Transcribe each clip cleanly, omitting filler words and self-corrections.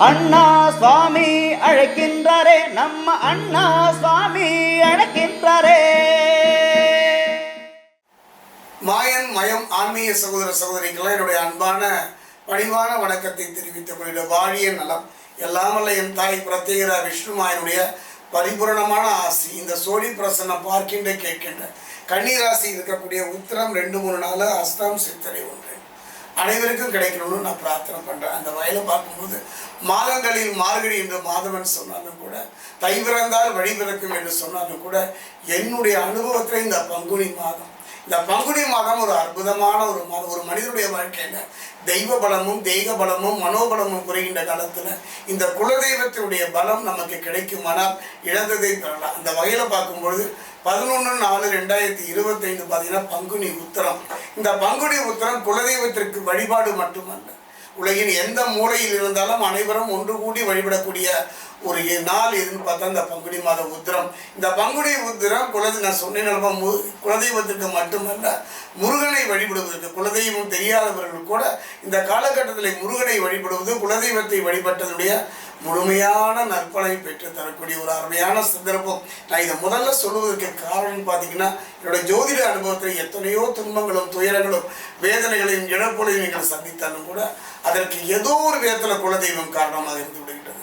அண்ணா சுவாமி அழைக்கின்றாரே, நம்ம அண்ணா சுவாமி அழைக்கின்றாரே. மாயன் மயம் ஆன்மீக சகோதர சகோதரிகளை என்னுடைய அன்பான பணிவான வணக்கத்தை தெரிவித்துக் கொள்கிற வாழிய நலம் எல்லாமல்ல என் தாய் பிரத்யேகரா விஷ்ணுமாயனுடைய பரிபூரணமான ஆசி இந்த சோழி பிரசன்னம் பார்க்கின்ற கேட்கின்ற கன்னிராசி இருக்கக்கூடிய உத்திரம் 2-3 நாள் அஸ்தம் சித்திரை 1 அனைவருக்கும் கிடைக்கணும்னு நான் பிரார்த்தனை பண்ணுறேன். அந்த வயலை பார்க்கும்போது மாதங்களில் மார்கழி என்று மாதவன் சொன்னாலும் கூட, தை பிறந்தால் வழி பிறக்கும் என்று சொன்னாலும் கூட, என்னுடைய அனுபவத்தில் இந்த பங்குனி மாதம் ஒரு அற்புதமான ஒரு மாதம். ஒரு மனிதனுடைய வாழ்க்கையில் தெய்வ பலமும் தெய்வ பலமும் மனோபலமும் குறைகின்ற காலத்தில் இந்த குலதெய்வத்தினுடைய பலம் நமக்கு கிடைக்குமானால் இழந்ததை பெறலாம். அந்த வகையில் பார்க்கும்பொழுது 11/4/2025 பார்த்தீங்கன்னா பங்குனி உத்திரம். இந்த பங்குனி உத்திரம் குலதெய்வத்திற்கு வழிபாடு மட்டுமல்ல, உலகின் எந்த மூலையில் இருந்தாலும் அனைவரும் ஒன்று கூடி வழிபடக்கூடிய ஒரு நாள் எதுன்னு பார்த்தா இந்த பங்குனி மாத உத்திரம். இந்த பங்குனி உத்திரம் நான் சொன்னேன், குலதெய்வத்திற்கு மட்டுமல்ல, முருகனை வழிபடுவதற்கு குலதெய்வம் தெரியாதவர்கள் கூட இந்த காலகட்டத்தில் முருகனை வழிபடுவது குலதெய்வத்தை வழிபட்டதுடைய முழுமையான நற்பலனை பெற்று தரக்கூடிய ஒரு அருமையான சந்தர்ப்பம். நான் இதை முதல்ல சொல்லுவதற்கு காரணம் பார்த்தீங்கன்னா, என்னோட ஜோதிட அனுபவத்தில் எத்தனையோ துன்பங்களும் துயரங்களும் வேதனைகளையும் இழப்புகளையும் நீங்கள் சந்தித்தாலும் கூட அதற்கு ஏதோ ஒரு விதத்தில் குலதெய்வம் காரணமாக இருந்து விடுகின்றது.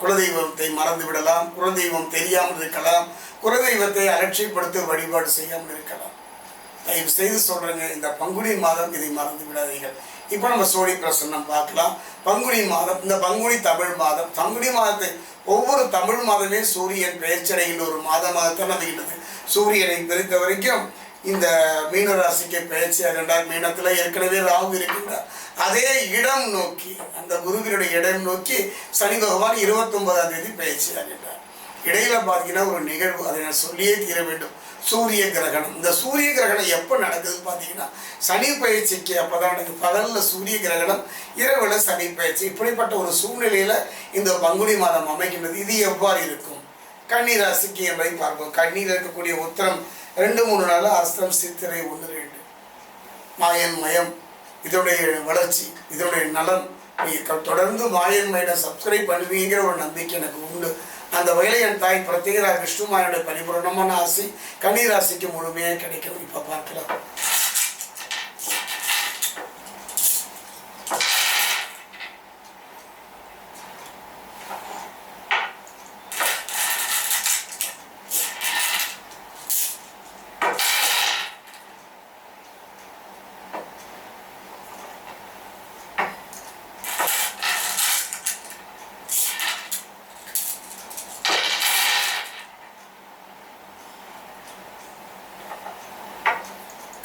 குலதெய்வத்தை மறந்து விடலாம், குலதெய்வம் தெரியாமல் இருக்கலாம், குலதெய்வத்தை அலட்சியப்படுத்த வழிபாடு செய்யாமல் இருக்கலாம். தயவு செய்து சொல்கிறேங்க, இந்த பங்குனி மாதம் இதை மறந்து விடாதீர்கள். இப்போ நம்ம சோழி பிரசன்னம் பார்க்கலாம். பங்குனி மாதம், இந்த பங்குனி தமிழ் மாதம். பங்குனி மாதத்தை ஒவ்வொரு தமிழ் மாதமே சூரியன் பெயர்ச்சடைகின்ற ஒரு மாதமாகத்தான் அமைகின்றது. சூரியனை பொறுத்த வரைக்கும் இந்த மீனராசிக்கு பெயர்ச்சியாகின்றார். மீனத்தில் ஏற்கனவே ராகு இருக்கின்றார். அதே இடம் நோக்கி, அந்த குருவினுடைய இடம் நோக்கி சனி பகவான் 29ஆம் தேதி பெயர்ச்சியாகின்றார். இடையில பார்த்தீங்கன்னா ஒரு நிகழ்வு, அதை நான் சொல்லியே தீர வேண்டும். சூரிய கிரகணம். இந்த சூரிய கிரகணம் எப்போ நடக்குது பார்த்தீங்கன்னா சனி பயிற்சிக்கு அப்போ தான் நடக்குது. பகலில் சூரிய கிரகணம், இரவில் சனி பயிற்சி. இப்படிப்பட்ட ஒரு சூழ்நிலையில் இந்த பங்குனி மாதம் அமைக்கின்றது. இது எவ்வாறு இருக்கும் கன்னிராசிக்கு என்பதை பார்ப்போம். கண்ணியில் இருக்கக்கூடிய உத்திரம் 2-3 நாள், அஸ்தம் சித்திரை 1-2. மாயன் மயம் இதனுடைய வளர்ச்சி, இதனுடைய நலன் நீங்கள் தொடர்ந்து மாயன் மயனை சப்ஸ்கிரைப் பண்ணுவீங்கிற ஒரு நம்பிக்கை எனக்கு உண்டு. அந்த வகையில் என் தாய் பிரத்யேகரா விஷ்ணுமாயனுடைய பரிபூர்ணமான ஆசை கன்னிராசிக்கு முழுமையாக கிடைக்கும். இப்போ பார்க்கலாம்.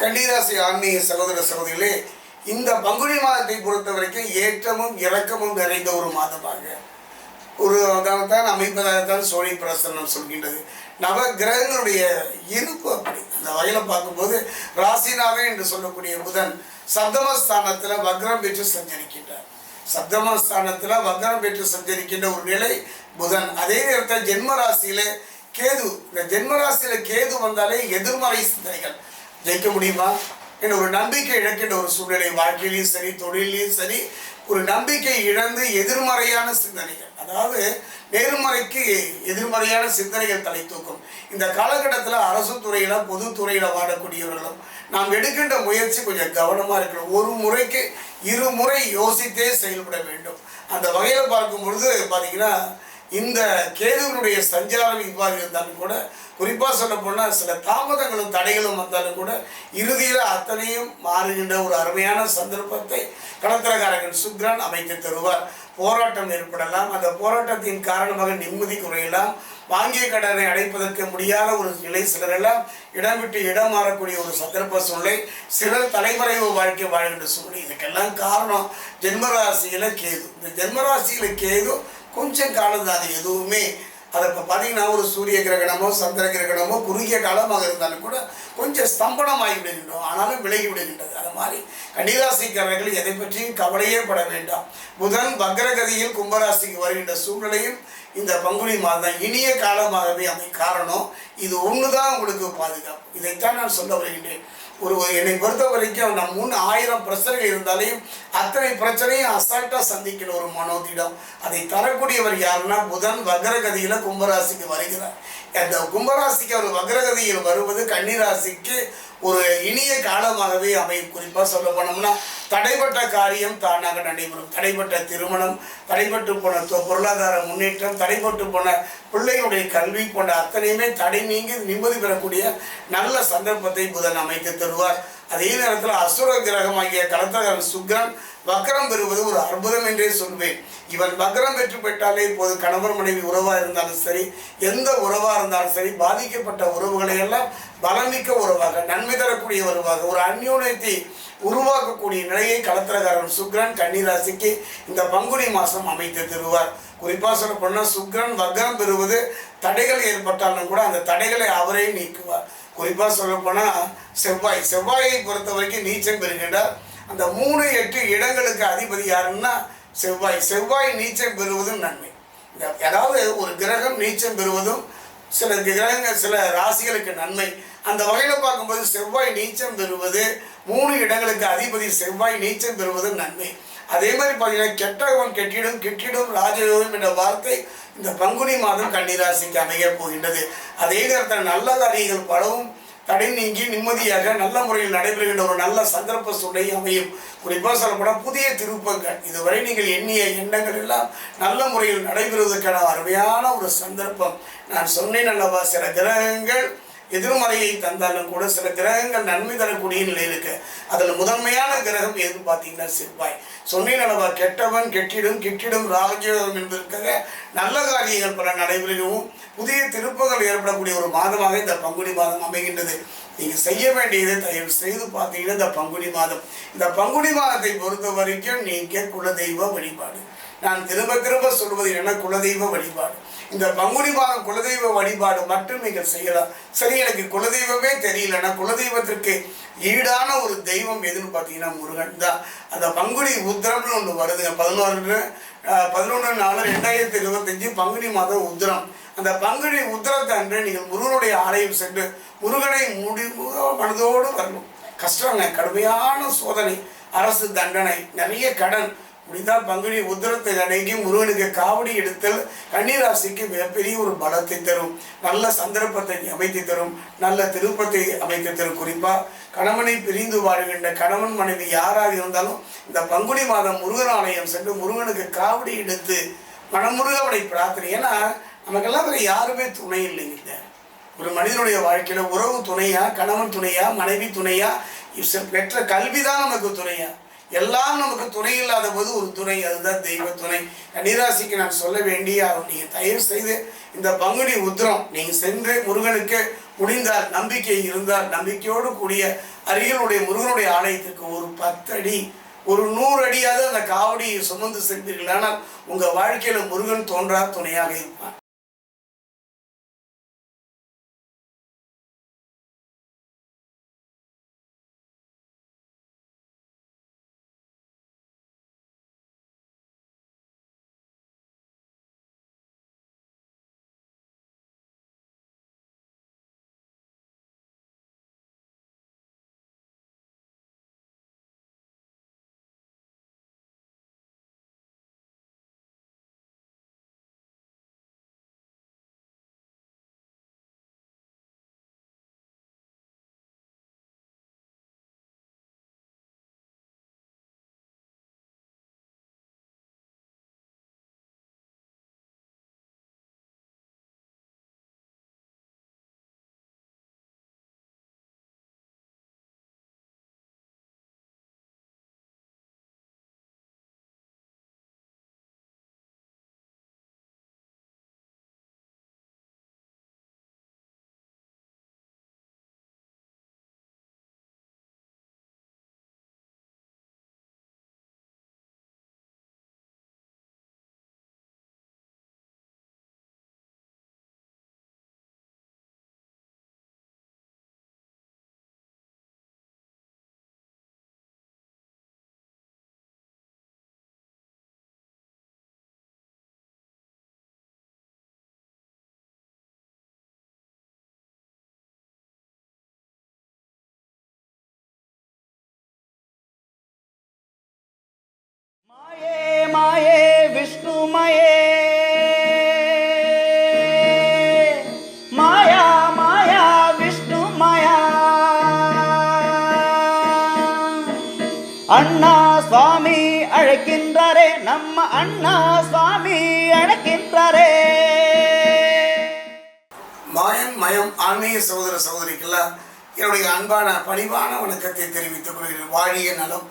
கன்னிராசி ஆன்மீக சகோதர சகோதரிகளே, இந்த பங்குனி மாதத்தை பொறுத்த வரைக்கும் ஏற்றமும் இறக்கமும் நிறைந்த ஒரு மாதமாக ஒரு தான் அமைப்பதாகத்தான் சோழி பிரசன்னம் சொல்கின்றது. நவ கிரகங்களுடைய இருப்பு அப்படி. அந்த வகையில் பார்க்கும்போது ராசிநாதன் என்று சொல்லக்கூடிய புதன் சப்தமஸ்தானத்தில் வக்ரம் பெற்று சஞ்சரிக்கின்றார். சப்தமஸ்தானத்தில் வக்ரம் பெற்று சஞ்சரிக்கின்ற ஒரு நிலை புதன். அதே நேரத்தில் ஜென்மராசியில் கேது. இந்த ஜென்மராசியில் கேது வந்தாலே எதிர்மறை சிந்தனைகள் ஜெயிக்க முடியுமா என்ற ஒரு நம்பிக்கை இழக்கின்ற ஒரு சூழ்நிலை. வாழ்க்கையிலையும் சரி, தொழிலையும் சரி, ஒரு நம்பிக்கை இழந்து எதிர்மறையான சிந்தனைகள், அதாவது நேர்மறைக்கு எதிர்மறையான சிந்தனைகள் தலை தூக்கும். இந்த காலகட்டத்தில் அரசு துறையில் பொதுத்துறையில் வாழக்கூடியவர்களும் நாம் எடுக்கின்ற முயற்சி கொஞ்சம் கவனமாக இருக்கணும். ஒரு முறைக்கு 2 முறை யோசித்தே செயல்பட வேண்டும். அந்த வகையில் பார்க்கும் பொழுது பார்த்தீங்கன்னா இந்த கேதுவினுடைய சஞ்சாரம் இவ்வாறு இருந்தாலும் கூட, குறிப்பாக சொல்ல போனால் சில தாமதங்களும் தடைகளும் வந்தாலும் கூட இறுதியில் அத்தனையும் மாறுகின்ற ஒரு அருமையான சந்தர்ப்பத்தை கடத்திரக்காரர்கள் சுக்கிரன் அமைத்து தருவார். போராட்டம் ஏற்படலாம், அந்த போராட்டத்தின் காரணமாக நிம்மதி குறையலாம், வாங்கிய கடனை அடைப்பதற்கு முடியாத ஒரு நிலை, சிலரெல்லாம் இடம் விட்டு இடம் மாறக்கூடிய ஒரு சந்தர்ப்ப சூழ்நிலை, சிலர் தலைமறைவு வாழ்க்கை வாழ்கின்ற சூழ்நிலை. இதுக்கெல்லாம் காரணம் ஜென்மராசியில் கேது. இந்த ஜென்மராசியில் கேது கொஞ்சம் காலம் தான், அது எதுவுமே அதை இப்போ பார்த்தீங்கன்னா ஒரு சூரிய கிரகணமோ சந்திர கிரகணமோ குறுகிய காலமாக இருந்தாலும் கூட கொஞ்சம் ஸ்தம்பனமாகி விடுகின்றோம், ஆனாலும் விலகி விடுகின்றது. அது மாதிரி கன்னிராசிக்காரர்கள் எதை பற்றியும் கவலையே பட வேண்டாம். புதன் வக்ரகதியில் கும்பராசிக்கு வருகின்ற சூழ்நிலையும் இந்த பங்குனி மாதம் இனிய காலமாகவே அமை. காரணம் இது ஒன்று தான் உங்களுக்கு பாதுகாப்பு. இதைத்தான் நான் சொல்ல வருகின்றேன். என்னை பொறுத்த வரைக்கும் நம் முன் 1000 பிரச்சனைகள் இருந்தாலையும் அத்தனை பிரச்சனையும் அசால்ட்டாக சந்திக்கிற ஒரு மனோதிடம். அதை தரக்கூடியவர் யாருன்னா புதன் வக்ரகதியில் கும்பராசிக்கு வருகிறார். அந்த கும்பராசிக்கு அவர் வக்ரகதியில் வருவது கன்னிராசிக்கு ஒரு இனிய காலமாகவே அமையும். குறிப்பாக சொல்ல போனோம்னா தடைப்பட்ட காரியம் தானாக நடைபெறும். தடைப்பட்ட திருமணம், தடைப்பட்டு போன பொருளாதார முன்னேற்றம், தடைப்பட்டு போன பிள்ளைகளுடைய கல்வி போன்ற அத்தனையுமே தடை நீங்கி நிம்மதி பெறக்கூடிய நல்ல சந்தர்ப்பத்தை புதன் அமைத்து தருவார். அதே நேரத்தில் அசுர கிரகமாகிய கலத்திரகாரன் சுக்கிரன் வக்ரம் பெறுவது ஒரு அற்புதம் என்றே சொல்வேன். இவன் வக்ரம் பெற்று பெற்றாலே இப்போது கணவன் மனைவி உறவாக இருந்தாலும் சரி, எந்த உறவாக இருந்தாலும் சரி, பாதிக்கப்பட்ட உறவுகளை எல்லாம் பலமிக்க உறவாக, நன்மை தரக்கூடிய உறவாக, ஒரு அந்யோன்யத்தை உருவாக்கக்கூடிய நிலையை கலத்திரகாரன் சுக்கிரன் கன்னிராசிக்கு இந்த பங்குனி மாதம் அமைத்து தருவார். குறிப்பாக சொல்ல போனால் சுக்கிரன் வக்ரம் பெறுவது தடைகள் ஏற்பட்டாலும் கூட அந்த தடைகளை அவரே நீக்குவார். குறிப்பாக சொல்ல போனால் செவ்வாயை பொறுத்த வரைக்கும் நீச்சம் பெறுகின்றார். அந்த 3, 8 இடங்களுக்கு அதிபதி யாருன்னா செவ்வாய் நீச்சம் பெறுவதும் நன்மை. அதாவது ஒரு கிரகம் நீச்சம் பெறுவதும் சில கிரகங்கள் சில ராசிகளுக்கு நன்மை. அந்த வகையில் பார்க்கும்போது செவ்வாய் நீச்சம் பெறுவது 3 இடங்களுக்கு அதிபதி செவ்வாய் நீச்சம் பெறுவதும் நன்மை. அதே மாதிரி பார்த்தீங்கன்னா கெட்டவன் கெட்டிடும் ராஜயோகம் என்ற வார்த்தை இந்த பங்குனி மாதம் கன்னிராசிக்கு அமைய போகின்றது. அதே நேரத்தில் நல்ல காரியங்கள் பலவும் தடை நீங்கி நிம்மதியாக நல்ல முறையில் நடைபெறுகின்ற ஒரு நல்ல சந்தர்ப்ப சூழலை அமையும். குறிப்பாக சொல்லப்போனால் புதிய திருப்பங்கள், இதுவரை நீங்கள் எண்ணிய எண்ணங்கள் எல்லாம் நல்ல முறையில் நடைபெறுவதற்கான அருமையான ஒரு சந்தர்ப்பம். நான் சொன்னேன் அல்லவா, சில கிரகங்கள் எதிர்மறையை தந்தாலும் கூட சில கிரகங்கள் நன்மை தரக்கூடிய நிலையில் இருக்கு. அதில் முதன்மையான கிரகம் எதுன்னு பார்த்தீங்கன்னா செவ்வாய். சொன்னேன் அல்லவா, கெட்டவன் கெட்டிடும் ராஜயோகம் என்பதற்காக நல்ல காரியங்கள் பல நடைபெறவும் புதிய திருப்பங்கள் ஏற்படக்கூடிய ஒரு மாதமாக இந்த பங்குனி மாதம் அமைகின்றது. நீங்கள் செய்ய வேண்டியதை தயவு செய்து பார்த்தீங்கன்னா இந்த பங்குனி மாதத்தை பொறுத்த வரைக்கும் நீங்கள் குலதெய்வ வழிபாடு. நான் திரும்ப சொல்வது என்ன, குலதெய்வ வழிபாடு. இந்த பங்குனி மாதம் குலதெய்வ வழிபாடு மட்டும் நீங்கள் செய்யலாம். சரி, எனக்கு குலதெய்வமே தெரியலன்னா குலதெய்வத்திற்கு ஈடான ஒரு தெய்வம் எதுன்னு பார்த்தீங்கன்னா முருகன் தான். அந்த பங்குனி உத்திரம்னு ஒன்று வருதுங்க. 11/4/2025 பங்குனி மாதம் உத்திரம். அந்த பங்குனி உத்திரத்தை அன்று நீங்கள் முருகனுடைய ஆலயம் சென்று முருகனை மனதோடு வரணும். கஷ்டங்க, கடுமையான சோதனை, அரசு தண்டனை, நிறைய கடன் முடிந்தால் பங்குனி உத்திரத்தை அடங்கி முருகனுக்கு காவடி எடுத்தல் கன்னிராசிக்கு மிகப்பெரிய ஒரு பலத்தை தரும், நல்ல சந்தர்ப்பத்தை அமைத்து தரும், நல்ல திருப்பத்தை அமைத்து தரும். குறிப்பாக கணவனை பிரிந்து வாழ்கின்ற கணவன் மனைவி யாராக இருந்தாலும் இந்த பங்குனி மாதம் முருகன் ஆலயம் சென்று முருகனுக்கு காவடி எடுத்து மனமுருக அவனை பிரார்த்தனை. ஏன்னா நமக்கெல்லாம் வேறு யாருமே துணை இல்லைங்க. ஒரு மனிதனுடைய வாழ்க்கையில் உறவு துணையா, கணவன் துணையா, மனைவி துணையா, பெற்ற கல்வி தான் நமக்கு துணையா, எல்லாம் நமக்கு துணை இல்லாத போது ஒரு துணை, அதுதான் தெய்வ துணை. கன்னிராசிக்கு நான் சொல்ல வேண்டிய நீங்கள் தயவு செய்து இந்த பங்குனி உத்திரம் நீங்கள் சென்று முருகனுக்கு முடிந்தால், நம்பிக்கை இருந்தால், நம்பிக்கையோடு கூடிய அருகிலுடைய முருகனுடைய ஆலயத்திற்கு ஒரு 10 அடி, ஒரு 100 அடியாவது அந்த காவடியை சுமந்து சென்றீர்கள். ஆனால் உங்கள் வாழ்க்கையில் முருகன் தோன்றா துணையாக இருப்பான். அண்ணா சுவாமி அழைக்கின்றாரே, நம்ம அண்ணா சுவாமி அழைக்கின்றாரே. மாயன் மயம் ஆன்மீக சகோதர சகோதரிக்கெல்லாம் என்னுடைய அன்பான பணிவான வணக்கத்தை தெரிவித்துக் கொள்கிறேன். வாழிய நலம்.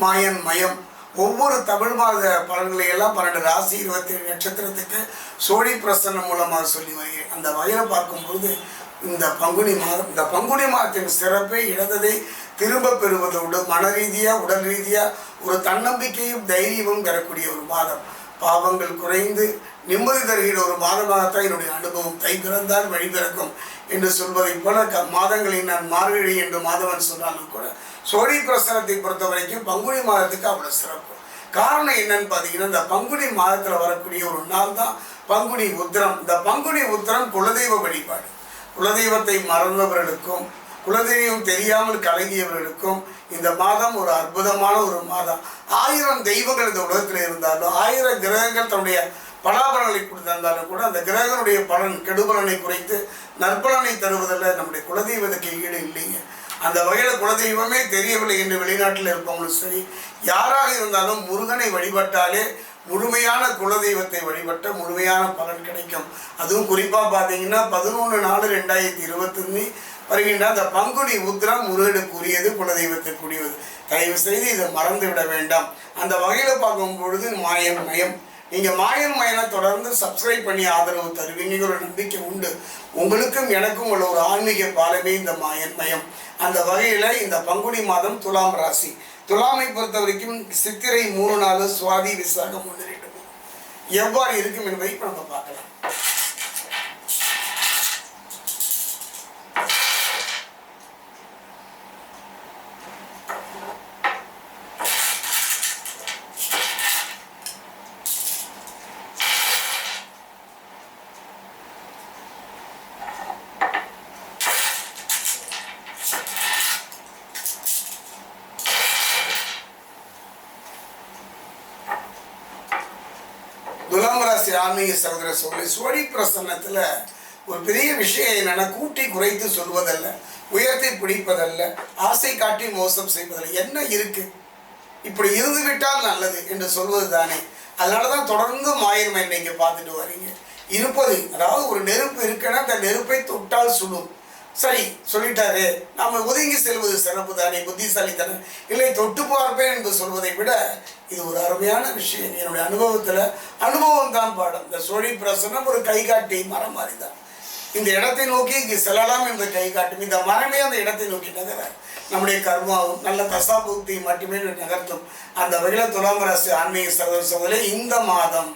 மாயன் மயம் ஒவ்வொரு தமிழ் மாத பலன்களை எல்லாம் 12 ராசி 27 நட்சத்திரத்துக்கு சோழி பிரசன்னம் மூலமாக சொல்லி வருகிறேன். அந்த வகையில் பார்க்கும்போது இந்த பங்குனி மாதம், இந்த பங்குனி மாதத்தின் சிறப்பை இழந்ததை திரும்ப பெறுவதோடு மன ரீதியாக உடல் ரீதியாக ஒரு தன்னம்பிக்கையும் தைரியமும் பெறக்கூடிய ஒரு மாதம். பாவங்கள் குறைந்து நிம்மதி தருகிற ஒரு மாதமாகத்தான் என்னுடைய அனுபவம். தை பிறந்தால் வழி பிறக்கும் என்று சொல்வதைப் போல மாதங்களில் நான் மார்கழி என்று மாதவன் சொன்னாலும் கூட சோழி பிரசனத்தை பொறுத்த வரைக்கும் பங்குனி மாதத்துக்கு அவ்வளோ சிறப்பு. காரணம் என்னன்னு பார்த்தீங்கன்னா, இந்த பங்குனி மாதத்தில் வரக்கூடிய ஒரு நாள் தான் பங்குனி உத்திரம். இந்த பங்குனி உத்திரம் குலதெய்வ வழிபாடு. குலதெய்வத்தை மறந்தவர்களுக்கும் குலதெய்வம் தெரியாமல் கலங்கியவர்களுக்கும் இந்த மாதம் ஒரு அற்புதமான ஒரு மாதம். 1000 தெய்வங்கள் இந்த உலகத்தில் இருந்தாலும் 1000 கிரகங்கள் தன்னுடைய பலாபலனை கொடுத்திருந்தாலும் கூட அந்த கிரகனுடைய பலன் கெடுபலனை குறைத்து நற்பலனை தருவதில் நம்முடைய குலதெய்வத்துக்கு ஈடு இல்லைங்க. அந்த வகையில் குலதெய்வமே தெரியவில்லை என்று வெளிநாட்டில் இருப்பவங்களும் சரி, யாராக இருந்தாலும் முருகனை வழிபட்டாலே முழுமையான குலதெய்வத்தை வழிபட்ட முழுமையான பலன் கிடைக்கும். அதுவும் குறிப்பாக பார்த்தீங்கன்னா 11/4/2021 வருகின்ற அந்த பங்குனி உத்திரம் முருகனுக்குரியது, குலதெய்வத்திற்குரியது. தயவு செய்து இதை மறந்து விட வேண்டாம். அந்த வகையில் பார்க்கும் பொழுது மாயன் மயம், நீங்கள் மாயன் மயனை தொடர்ந்து சப்ஸ்கிரைப் பண்ணி ஆதரவு தருவீங்க ஒரு நம்பிக்கை உண்டு. உங்களுக்கும் எனக்கும் உள்ள ஒரு ஆன்மீக பாலமே இந்த மாயன் மயம். அந்த வகையில் இந்த பங்குனி மாதம் துலாம் ராசி. துலாமை பொறுத்த வரைக்கும் சித்திரை 3 நாள், சுவாதி விசாகம் 1-2 எவ்வாறு இருக்கும் என்பதை இப்போ நம்ம பார்க்கலாம். துலாம் ராசி ஆன்மீக சகோதர சகோதரி, சோழி பிரசன்னத்தில் ஒரு பெரிய விஷயம் என்னென்னா, கூட்டி குறைத்து சொல்வதல்ல, உயர்த்தி பிடிப்பதல்ல, ஆசை காட்டி மோசம் செய்வதல்ல. என்ன இருக்குது, இப்படி இருந்து விட்டால் நல்லது என்று சொல்வது தானே. அதனால தான் தொடர்ந்து மாயன்மை நீங்கள் பார்த்துட்டு வரீங்க. இருப்பது, அதாவது ஒரு நெருப்பு இருக்குன்னா அந்த நெருப்பை தொட்டால் சுடும். சரி சொல்லிட்டாரு, நாம் ஒதுங்கி செல்வது சிறப்பு தானே, புத்திசாலித்தனம் இல்லை, தொட்டு பார்ப்பேன் என்று சொல்வதை விட இது ஒரு அருமையான விஷயம். என்னுடைய அனுபவம் தான் பாடம். இந்த சோழி பிரசனம் ஒரு கை காட்டி மரம் மாதிரி தான். இந்த இடத்தை நோக்கி இங்கே செல்லலாம் என்று கை காட்டும். இந்த மரமே அந்த இடத்தை நோக்கி நகர நம்முடைய கர்மாவும் நல்ல தசாபுக்தி மட்டுமே நகர்த்தும். அந்த வகையில் துலாம் ராசி ஆன்மீக சகோதர சகோதரி, இந்த மாதம்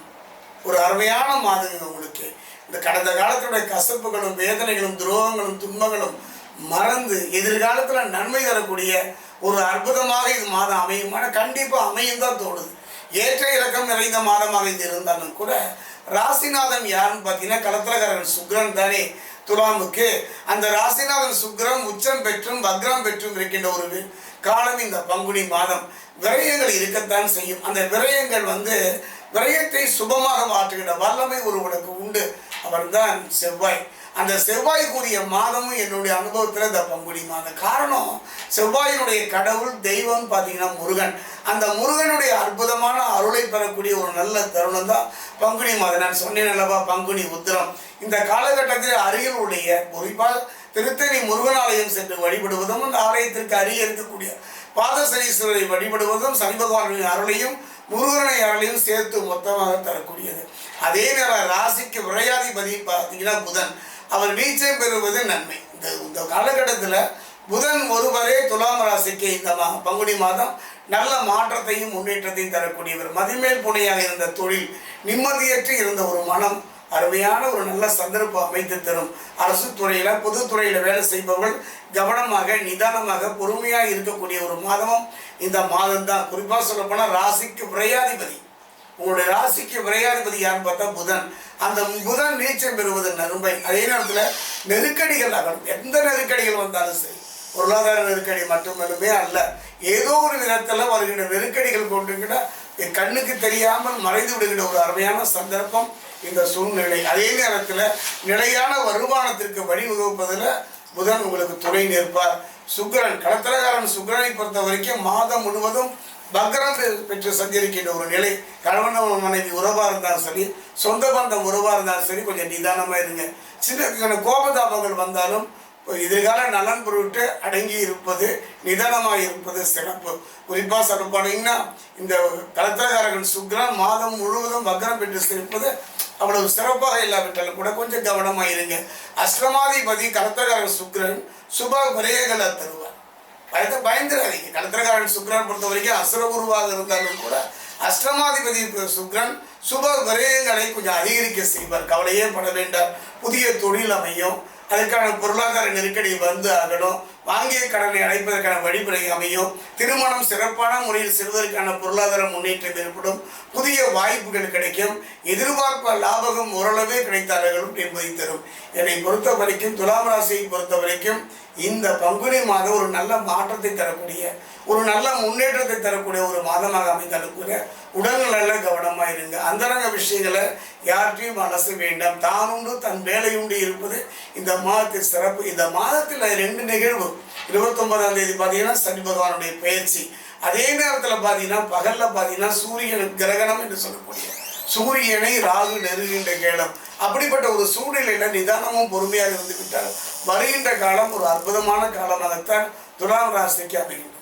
ஒரு அருமையான மாதம் உங்களுக்கு. இந்த கடந்த காலத்துடைய கசப்புகளும் வேதனைகளும் துரோகங்களும் துன்பங்களும் மறந்து எதிர்காலத்தில் நன்மை தரக்கூடிய ஒரு அற்புதமாக இது மாதம் அமையுமான கண்டிப்பாக அமையும் தான் தோணுது. ஏற்ற இறக்கம் நிறைந்த மாதமாக இது இருந்தாலும் கூட ராசிநாதன் யாருன்னு பார்த்தீங்கன்னா களத்திரகாரன் சுக்கிரன் தானே துலாமுக்கு. அந்த ராசிநாதன் சுக்கிரன் உச்சம் பெற்றும் வக்ரம் பெற்றும் இருக்கின்ற ஒரு காலம் இந்த பங்குனி மாதம். விரயங்கள் இருக்கத்தான் செய்யும். அந்த விரயங்கள் விரயத்தை சுபமாக மாற்றுகின்ற வல்லமை ஒருவனுக்கு உண்டு. அவர்தான் செவ்வாய். அந்த செவ்வாய்க்குரிய மாதமும் என்னுடைய அனுபவத்தில் இந்த பங்குனி மாதம். காரணம், செவ்வாயினுடைய கடவுள் தெய்வம் பார்த்தீங்கன்னா முருகன். அந்த முருகனுடைய அற்புதமான அருளை பெறக்கூடிய ஒரு நல்ல தருணம் தான் பங்குனி மாதம். நான் சொன்னேன் அல்லவா, பங்குனி உத்திரம். இந்த காலகட்டத்தில் அருகிலுடைய குறிப்பாக திருத்தணி முருகன் ஆலயம் சென்று வழிபடுவதும், அந்த ஆலயத்திற்கு அருகே இருக்கக்கூடிய பாதசனீஸ்வரரை வழிபடுவதும் சனி பகவானின் அருளையும் முருகனை அருளையும் சேர்த்து மொத்தமாக தரக்கூடியது. அதே நேரம் ராசிக்கு விரையாதிபதி பார்த்தீங்கன்னா புதன். அவர் நீச்சம் பெறுவது நன்மை. இந்த காலகட்டத்தில் புதன் ஒருவரே துலாம் ராசிக்கு இந்த பங்குனி மாதம் நல்ல மாற்றத்தையும் முன்னேற்றத்தையும் தரக்கூடியவர். மதிமேல் புனையாக இருந்த தொழில், நிம்மதியற்று இருந்த ஒரு மனம் அருமையான ஒரு நல்ல சந்தர்ப்பம் அமைத்து தரும். அரசு துறையில் பொதுத்துறையில் வேலை செய்பவர்கள் கவனமாக நிதானமாக பொறுமையாக இருக்கக்கூடிய ஒரு மாதமும் இந்த மாதம் தான். குறிப்பாக சொல்லப்போனால் ராசிக்கு விரையாதிபதி, உங்களுடைய ராசிக்கு விரையாதிபதி யாருன்னு பார்த்தா புதன். அந்த புதன் நீச்சம் பெறுவது நன்மை. அதே நேரத்தில் நெருக்கடிகள் அகலும். எந்த நெருக்கடிகள் வந்தாலும் சரி, பொருளாதார நெருக்கடி மட்டுமே அல்ல, ஏதோ ஒரு விதத்தில் வருகின்ற நெருக்கடிகள் கொண்டிருக்கிற கண்ணுக்கு தெரியாமல் மறைந்து விடுகின்ற ஒரு அருமையான சந்தர்ப்பம் இந்த சூழ்நிலை. அதே நேரத்தில் நிலையான வருமானத்திற்கு வழிவகுப்பதில் புதன் உங்களுக்கு துணை நிற்பார். சுக்கிரன் களத்திரக்காரன் சுக்கிரனை பொறுத்த வரைக்கும் மாதம் முழுவதும் வக்ரம் பெற்று சஞ்சரிக்கின்ற ஒரு நிலை. கணவன் மனைவி உறவாக இருந்தாலும் சரி, சொந்த பந்தம் உறவாக இருந்தாலும் சரி, கொஞ்சம் நிதானமாக இருங்க. சின்ன கோபதாபங்கள் வந்தாலும் எதிர்கால நலன் பொருட்டு அடங்கி இருப்பது, நிதானமாக இருப்பது சிறப்பு. குறிப்பாக சொல்ல போனீங்கன்னா இந்த களத்திரக்காரகன் சுக்கிரன் மாதம் முழுவதும் வக்ரம் பெற்று சிரிப்பது அவ்வளவு சிறப்பாக இல்லாவிட்டாலும் கூட கொஞ்சம் கவனமாக இருங்க. அஷ்டமாதிபதி களத்திரக்காரன் சுக்கிரன் சுப விரயங்களை தருவார். பயந்துடாதீங்க. களத்திரக்காரன் சுக்கிரன் பொறுத்த வரைக்கும் அசுர உருவாக இருந்தாலும் கூட அஷ்டமாதிபதி சுக்கிரன் சுப விரயங்களை கொஞ்சம் அதிகரிக்க செய்வார். கவலையே பட வேண்டாம். புதிய தொழில் அமையும், அதற்கான பொருளாதார நெருக்கடி வந்து ஆகணும், வாங்கிய கடனை அடைப்பதற்கான வழிமுறை அமையும், திருமணம் சிறப்பான முறையில் செல்வதற்கான பொருளாதார முன்னேற்றம் ஏற்படும், புதிய வாய்ப்புகள் கிடைக்கும், எதிர்பார்ப்ப லாபகம் ஓரளவே கிடைத்தார்களும் என்பதை தரும். என்னை பொறுத்த வரைக்கும் துலாம் ராசியை பொறுத்த வரைக்கும் இந்த பங்குனி மாதம் ஒரு நல்ல மாற்றத்தை தரக்கூடிய, ஒரு நல்ல முன்னேற்றத்தை தரக்கூடிய ஒரு மாதமாக அமைந்தாலும் கூட உடல்நல கவனமாக இருங்க. அந்தரங்க விஷயங்களை யார்கிட்டையும் மனசு வேண்டாம். தானுண்டு தன் வேலையுண்டு இருப்பது இந்த மாதத்தின் சிறப்பு. இந்த மாதத்தில் 2 நிகழ்வு. 29ஆம் தேதி பார்த்தீங்கன்னா சனி பகவானுடைய பயிற்சி. அதே நேரத்தில் பார்த்தீங்கன்னா பகலில் பார்த்தீங்கன்னா சூரியன் கிரகணம் என்று சொல்லக்கூடிய சூரியனை ராகு நெருகின்ற கேளம். அப்படிப்பட்ட ஒரு சூழ்நிலையில் நிதானமும் பொறுமையாக இருந்து விட்டால் வருகின்ற காலம் ஒரு அற்புதமான காலமாகத்தான் துலாம் ராசிக்கு அமைகின்றது.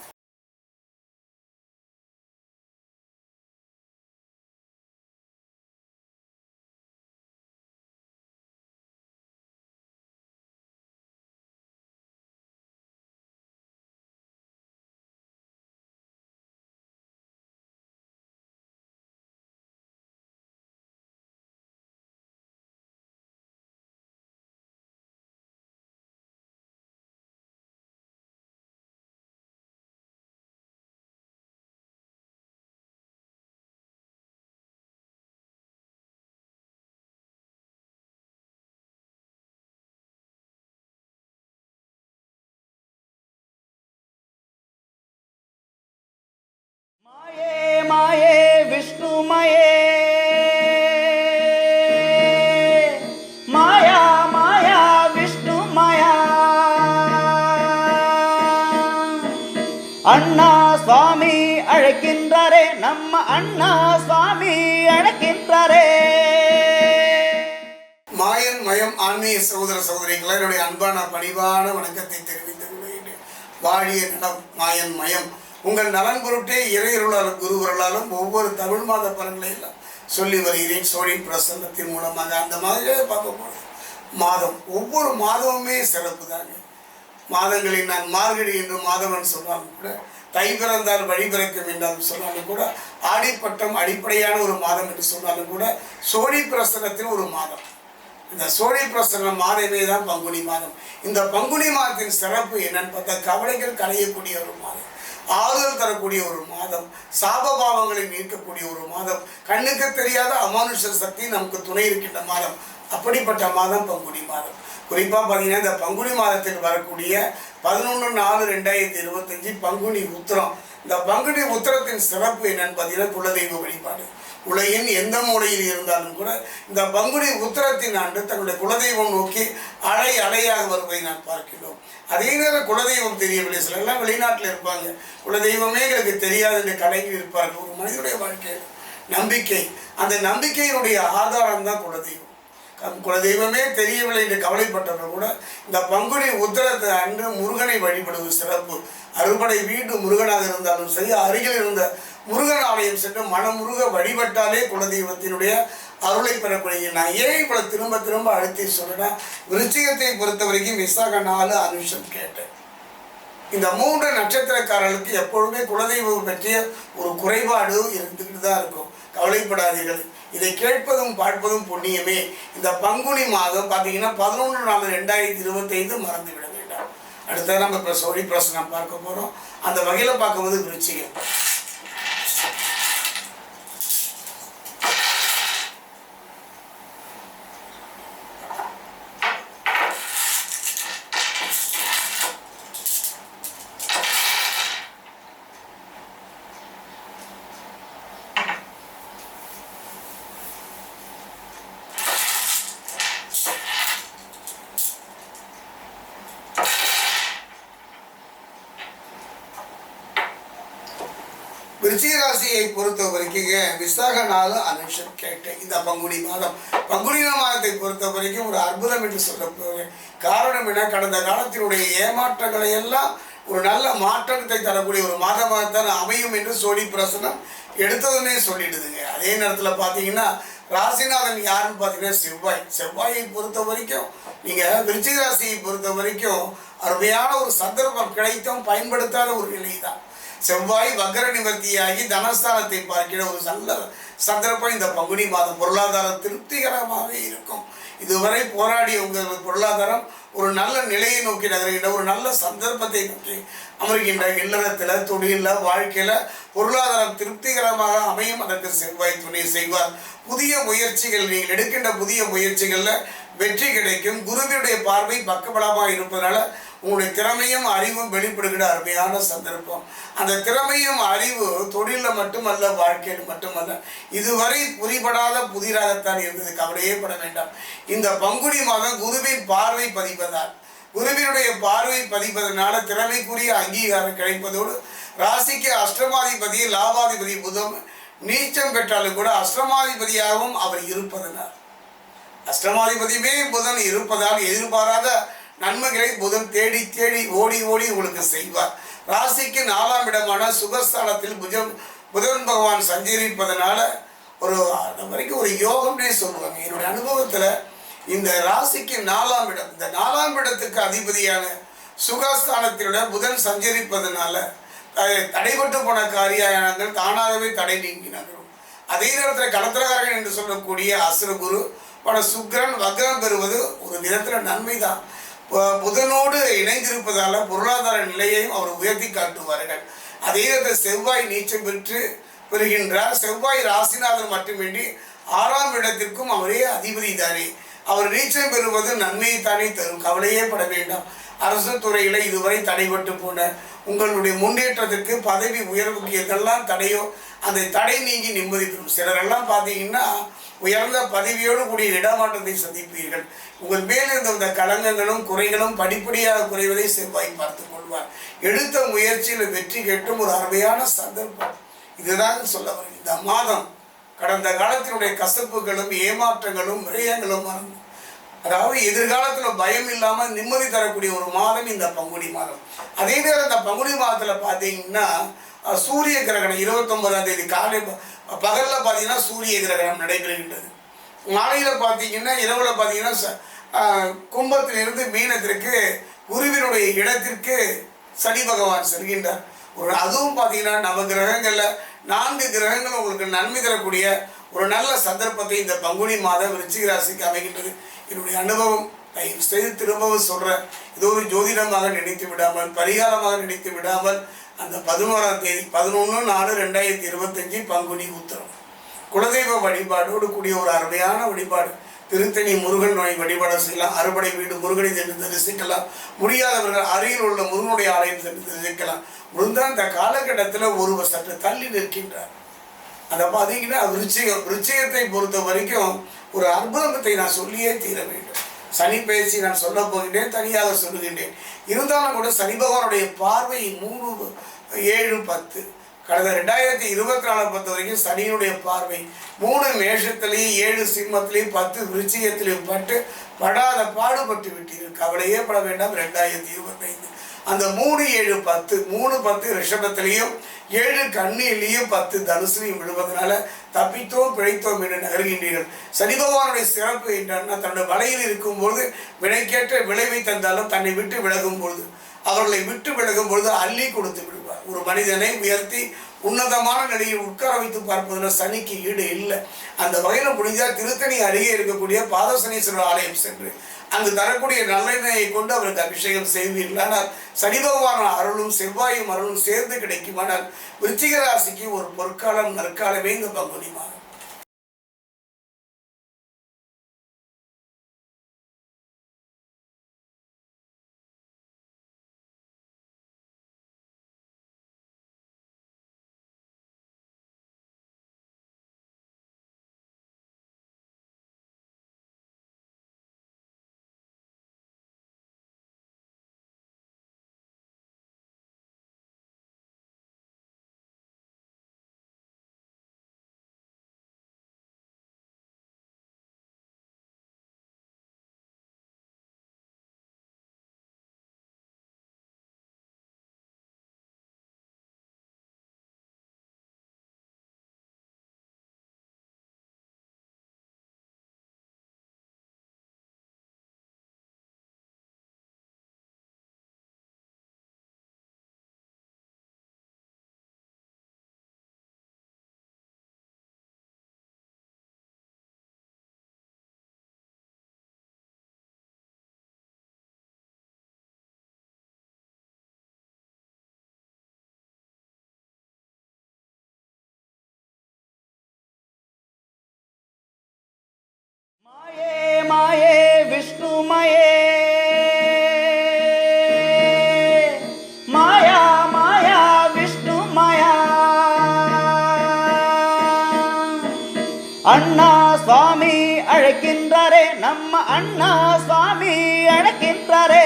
மாயே விஷ்ணு மாயே, மாயா மாயா விஷ்ணு மாயா. அண்ணா சுவாமி அழைக்கின்றாரே, நம்ம அண்ணா சுவாமி அழைக்கின்றாரே. மாயன் மயம் ஆன்மீக சகோதர சகோதரிகளை என்னுடைய அன்பான பணிவான வணக்கத்தை தெரிவித்துக் கொள்கிறேன். வாழிய நலம் மாயன் மயம். உங்கள் நலன் பொருட்டே இறையருளாலும் குருவர்களாலும் ஒவ்வொரு தமிழ் மாத பலன்களை எல்லாம் சொல்லி வருகிறேன். சோழி பிரசன்னத்தின் மூலமாக அந்த மாதிரியே பார்க்க போகிறோம். மாதம் ஒவ்வொரு மாதமுமே சிறப்பு தாங்க. மாதங்களில் நான் மார்கழி என்று மாதவன் சொன்னாலும் கூட, தை பிறந்தால் வழி பிறக்கும் என்றாலும் சொன்னாலும் கூட, ஆடிப்பட்டம் அடிப்படையான ஒரு மாதம் என்று சொன்னாலும் கூட, சோழி பிரசன்னத்தின் ஒரு மாதம். இந்த சோழி பிரசன்ன மாதமே தான் பங்குனி மாதம். இந்த பங்குனி மாதத்தின் சிறப்பு என்னன்னு பார்த்தா கவலைகள் களையக்கூடிய ஒரு மாதம், ஆறுதல் தரக்கூடிய ஒரு மாதம், சாபபாவங்களை நீக்கக்கூடிய ஒரு மாதம், கண்ணுக்கு தெரியாத அமானுஷ சக்தி நமக்கு துணை இருக்கின்ற மாதம். அப்படிப்பட்ட மாதம் பங்குனி மாதம். குறிப்பாக பார்த்தீங்கன்னா இந்த பங்குனி மாதத்தில் வரக்கூடிய 11/4/2025 பங்குனி உத்திரம். இந்த பங்குனி உத்திரத்தின் சிறப்பு என்னன்னு பார்த்தீங்கன்னா குலதெய்வ வழிபாடு. உலகின் எந்த மூலையில் இருந்தாலும் கூட இந்த பங்குனி உத்திரத்தின் ஆண்டு தன்னுடைய குலதெய்வம் நோக்கி அலை அலையாக வருவதை நான் பார்க்கிறோம். அதே நேரம் குலதெய்வம் தெரியவில்லை, சில எல்லாம் வெளிநாட்டில் இருப்பாங்க, குலதெய்வமே எங்களுக்கு தெரியாது என்று கலங்கி இருப்பார்கள். ஒரு மனிதனுடைய வாழ்க்கையில் நம்பிக்கை, அந்த நம்பிக்கையினுடைய ஆதாரம் தான் குலதெய்வம். குலதெய்வமே தெரியவில்லை என்று கவலைப்பட்டவர்கள் கூட இந்த பங்குனி உத்திரத்தை அன்று முருகனை வழிபடுவது சிறப்பு. அறுபடை வீடு முருகனாக இருந்தாலும் சரி, அருகில் இருந்த முருகன் ஆலயம் சென்று மனமுருக வழிபட்டாலே குலதெய்வத்தினுடைய அருளை பெறக்கூடிய. நான் ஏன் இப்போ திரும்ப திரும்ப அழுத்தி சொல்றேன்னா, விருச்சிகத்தை பொறுத்த வரைக்கும் விசாக 4 அனுஷம் கேட்டேன். இந்த 3 நட்சத்திரக்காரர்களுக்கு எப்பொழுதுமே குலதெய்வம் பற்றிய ஒரு குறைபாடு இருந்துக்கிட்டு தான் இருக்கும். கவலைப்படாதீர்கள், இதை கேட்பதும் பார்ப்பதும் புண்ணியமே. இந்த பங்குனி மாதம் பார்த்தீங்கன்னா 11/4/2025 மறந்து விட வேண்டாம். அடுத்தது நம்ம இப்போ சோழி பிரசனம் பார்க்க போகிறோம். அந்த வகையில் பார்க்கும்போது விருச்சிகம் விருச்சிக ராசியை பொறுத்த வரைக்குங்க விசாக நாள் அனுஷம் கேட்டேன். இந்த பங்குனி மாதம் பங்குனி மாதத்தை பொறுத்த வரைக்கும் ஒரு அற்புதம் என்று சொல்ல போகிறேன். காரணம் என்ன, கடந்த காலத்தினுடைய ஏமாற்றங்களை எல்லாம் ஒரு நல்ல மாற்றத்தை தரக்கூடிய ஒரு மாதமாகத்தான் அமையும் என்று சோழி பிரசனம் எடுத்ததுன்னே சொல்லிடுதுங்க. அதே நேரத்தில் பார்த்தீங்கன்னா ராசிநாதன் யாருன்னு பார்த்தீங்கன்னா செவ்வாய். செவ்வாயை பொறுத்த வரைக்கும் நீங்கள் விருச்சிக ராசியை பொறுத்த வரைக்கும் அருமையான ஒரு சந்தர்ப்பம் கிடைத்தும் பயன்படுத்தாத ஒரு நிலை தான். செவ்வாய் வக்கர நிவர்த்தியாகி தனஸ்தானத்தை பார்க்கிற ஒரு நல்ல சந்தர்ப்பம் இந்த பங்குனி மாதம். பொருளாதாரம் திருப்திகரமாகவே இருக்கும். இதுவரை போராடிய உங்கள் பொருளாதாரம் ஒரு நல்ல நிலையை நோக்கி நகர்கின்ற ஒரு நல்ல சந்தர்ப்பத்தை நோக்கி அமர்கின்ற இல்லறத்தில் தொழிலில் வாழ்க்கையில் பொருளாதாரம் திருப்திகரமாக அமையும். அதற்கு செவ்வாய் துணை செய்வார். புதிய முயற்சிகள் நீங்கள் எடுக்கின்ற புதிய முயற்சிகளில் வெற்றி கிடைக்கும். குருவினுடைய பார்வை பக்கபலமாக இருப்பதனால உங்களுடைய திறமையும் அறிவும் வெளிப்படுகிற அருமையான சந்தர்ப்பம். அந்த திறமையும் அறிவு தொழிலில் மட்டுமல்ல, வாழ்க்கையில் மட்டுமல்ல, இதுவரை புரிபடாத புதிராகத்தான் இருந்தது. கவலையே பட வேண்டாம். இந்த பங்குனி மாதம் குருவின் பார்வை பதிப்பதால், குருவினுடைய பார்வை பதிப்பதனால திறமைக்குரிய அங்கீகாரம் கிடைப்பதோடு ராசிக்கு அஷ்டமாதிபதி லாபாதிபதி புதன் நீச்சம் பெற்றாலும் கூட அஷ்டமாதிபதியாகவும் அவர் இருப்பதனால், அஷ்டமாதிபதியுமே புதன் இருப்பதால் எதிர்பாராத நன்மைகளை புதன் தேடி தேடி ஓடி ஓடி உங்களுக்கு செய்வார். ராசிக்கு 4ஆம் இடமான சுகஸ்தானத்தில் புதன் பகவான் சஞ்சரிப்பதனால ஒரு வரைக்கும் ஒரு யோகம்னே சொல்லுவாங்க. என்னுடைய அனுபவத்தில் இந்த ராசிக்கு 4ஆம் இடம், இந்த 4ஆம் இடத்துக்கு அதிபதியான சுகஸ்தானத்தினுடைய புதன் சஞ்சரிப்பதனால தடைபட்டு போன காரியங்கள் தானாகவே தடை நீங்கினார்கள். அதே நேரத்தில் கடத்திரகாரகன் என்று சொல்லக்கூடிய அசுரகுரு பல சுக்கிரன் வக்ரம் பெறுவது ஒரு விதத்தில் நன்மை தான். புதனோடு இணைந்திருப்பதால் பொருளாதார நிலையையும் அவர் உயர்த்தி காட்டுவார்கள். அதே நேரத்தில் செவ்வாய் நீச்சம் பெறுகின்றார். செவ்வாய் ராசிநாதன் மட்டுமின்றி 6ஆம் இடத்திற்கும் அவரே அதிபதி தானே. அவர் நீச்சம் பெறுவது நன்மையை தானே தரும். கவலையே பட வேண்டாம். அரசு துறையில் இதுவரை தடைபட்டு போன உங்களுடைய முன்னேற்றத்திற்கு பதவி உயர்வுக்கு எதெல்லாம் தடையோ அந்த தடை நீங்கி நிம்மதி பெறும். சிலரெல்லாம் பார்த்தீங்கன்னா உயர்ந்த பதவியோடு கூடிய இடமாற்றத்தை சந்திப்பீர்கள். உங்கள் மேல் இருந்த களங்கங்களும் குறைகளும் படிப்படியாக குறைவதை செவ்வாய் பார்த்துக் கொள்வார். எடுத்த முயற்சியில் வெற்றி கேட்டும் ஒரு அருமையான சந்தர்ப்பம். இதுதான் சொல்ல வரும். இந்த மாதம் கடந்த காலத்தினுடைய கசப்புகளும் ஏமாற்றங்களும் விரயங்களும் மறந்து, அதாவது எதிர்காலத்தில் பயம் இல்லாமல் நிம்மதி தரக்கூடிய ஒரு மாதம் இந்த பங்குனி மாதம். அதே நேரம் இந்த பங்குனி மாதத்தில் பார்த்தீங்கன்னா சூரிய கிரகணம் 29ஆம் தேதி காலை பகலில் பார்த்தீங்கன்னா சூரிய கிரகணம் நடைபெறுகின்றது. மாலையில் பார்த்தீங்கன்னா இரவில் பார்த்தீங்கன்னா கும்பத்திலிருந்து மீனத்திற்கு குருவினுடைய இடத்திற்கு சனி பகவான் செல்கின்றார். ஒரு அதுவும் பார்த்தீங்கன்னா நவ கிரகங்களில் 4 கிரகங்கள் உங்களுக்கு நன்மை தரக்கூடிய ஒரு நல்ல சந்தர்ப்பத்தை இந்த பங்குனி மாதம் விருச்சிக ராசிக்கு அமைகின்றது. என்னுடைய அனுபவம் தயவு செய்து திரும்பவும் சொல்கிறேன். இது ஒரு ஜோதிடமாக நினைத்து விடாமல், பரிகாரமாக நினைத்து விடாமல், அந்த 11ஆம் தேதி 11/4/2025 பங்குனி உத்திரம் குலதெய்வ வழிபாடோடு கூடிய ஒரு அருமையான வழிபாடு. திருத்தணி முருகன் நோய் வழிபாடு செய்யலாம். அறுபடை வீடு முருகனை சென்று தரிசிக்கலாம். முடியாதவர்கள் அருகில் உள்ள முருகனுடைய ஆலயம் சென்று தரிசிக்கலாம். முடிந்தால் இந்த காலகட்டத்தில் ஒருவர் சற்று தள்ளி நிற்கின்றார். அதை பார்த்தீங்கன்னா விருச்சிகத்தை பொறுத்த வரைக்கும் ஒரு அற்புதத்தை நான் சொல்லியே தீர வேண்டும். சனி பயிற்சி நான் சொல்ல போகின்றேன், தனியாக சொல்லுகின்றேன். இருந்தாலும் கூட சனி பகவானுடைய பார்வை 3, 7, 10 கடந்த 2024 பொறுத்த வரைக்கும் சனியினுடைய பார்வை 3 மேஷத்திலையும் 7 சிம்மத்திலையும் 10 விருச்சிகத்திலையும் படாத பாடுபட்டு விட்டீர்கள். கவலையே பட வேண்டாம். 2025 அந்த 3, 7, 10 3, 10 ரிஷபத்திலையும் 7 கண்ணிலையும் 10 தனுசுலையும் விழுவதனால தப்பித்தோம் பிழைத்தோம் என்று நகர்கின்றீர்கள். சனி பகவானுடைய சிறப்பு என்னன்னா, தன்னுடைய வலையில் இருக்கும்பொழுது வினைக்கேற்ற விளைவை தந்தாலும் தன்னை விட்டு விலகும் பொழுது, அவர்களை விட்டு விலகும் பொழுது அள்ளி கொடுத்து விடுவார். ஒரு மனிதனை உயர்த்தி உன்னதமான நிலையில் உட்கார வைத்து பார்ப்பதுல சனிக்கு ஈடு இல்லை. அந்த வகையில் முடிஞ்சால் திருத்தணி அருகே இருக்கக்கூடிய பாதசனீஸ்வரர் ஆலயம் சென்று அங்கு தரக்கூடிய நல்லெண்ணெயை கொண்டு அவருக்கு அபிஷேகம் செய்வீர்களானால் சனி பகவான் அருளும் செவ்வாயும் அருளும் சேர்ந்து கிடைக்குமானால் விருச்சிக ராசிக்கு ஒரு பொற்காலம் நற்காலமே இந்த பங்குனி மாதம். அண்ணா சுவாமி அழைக்கின்றாரே, நம்ம அண்ணா சுவாமி அழைக்கின்றாரே.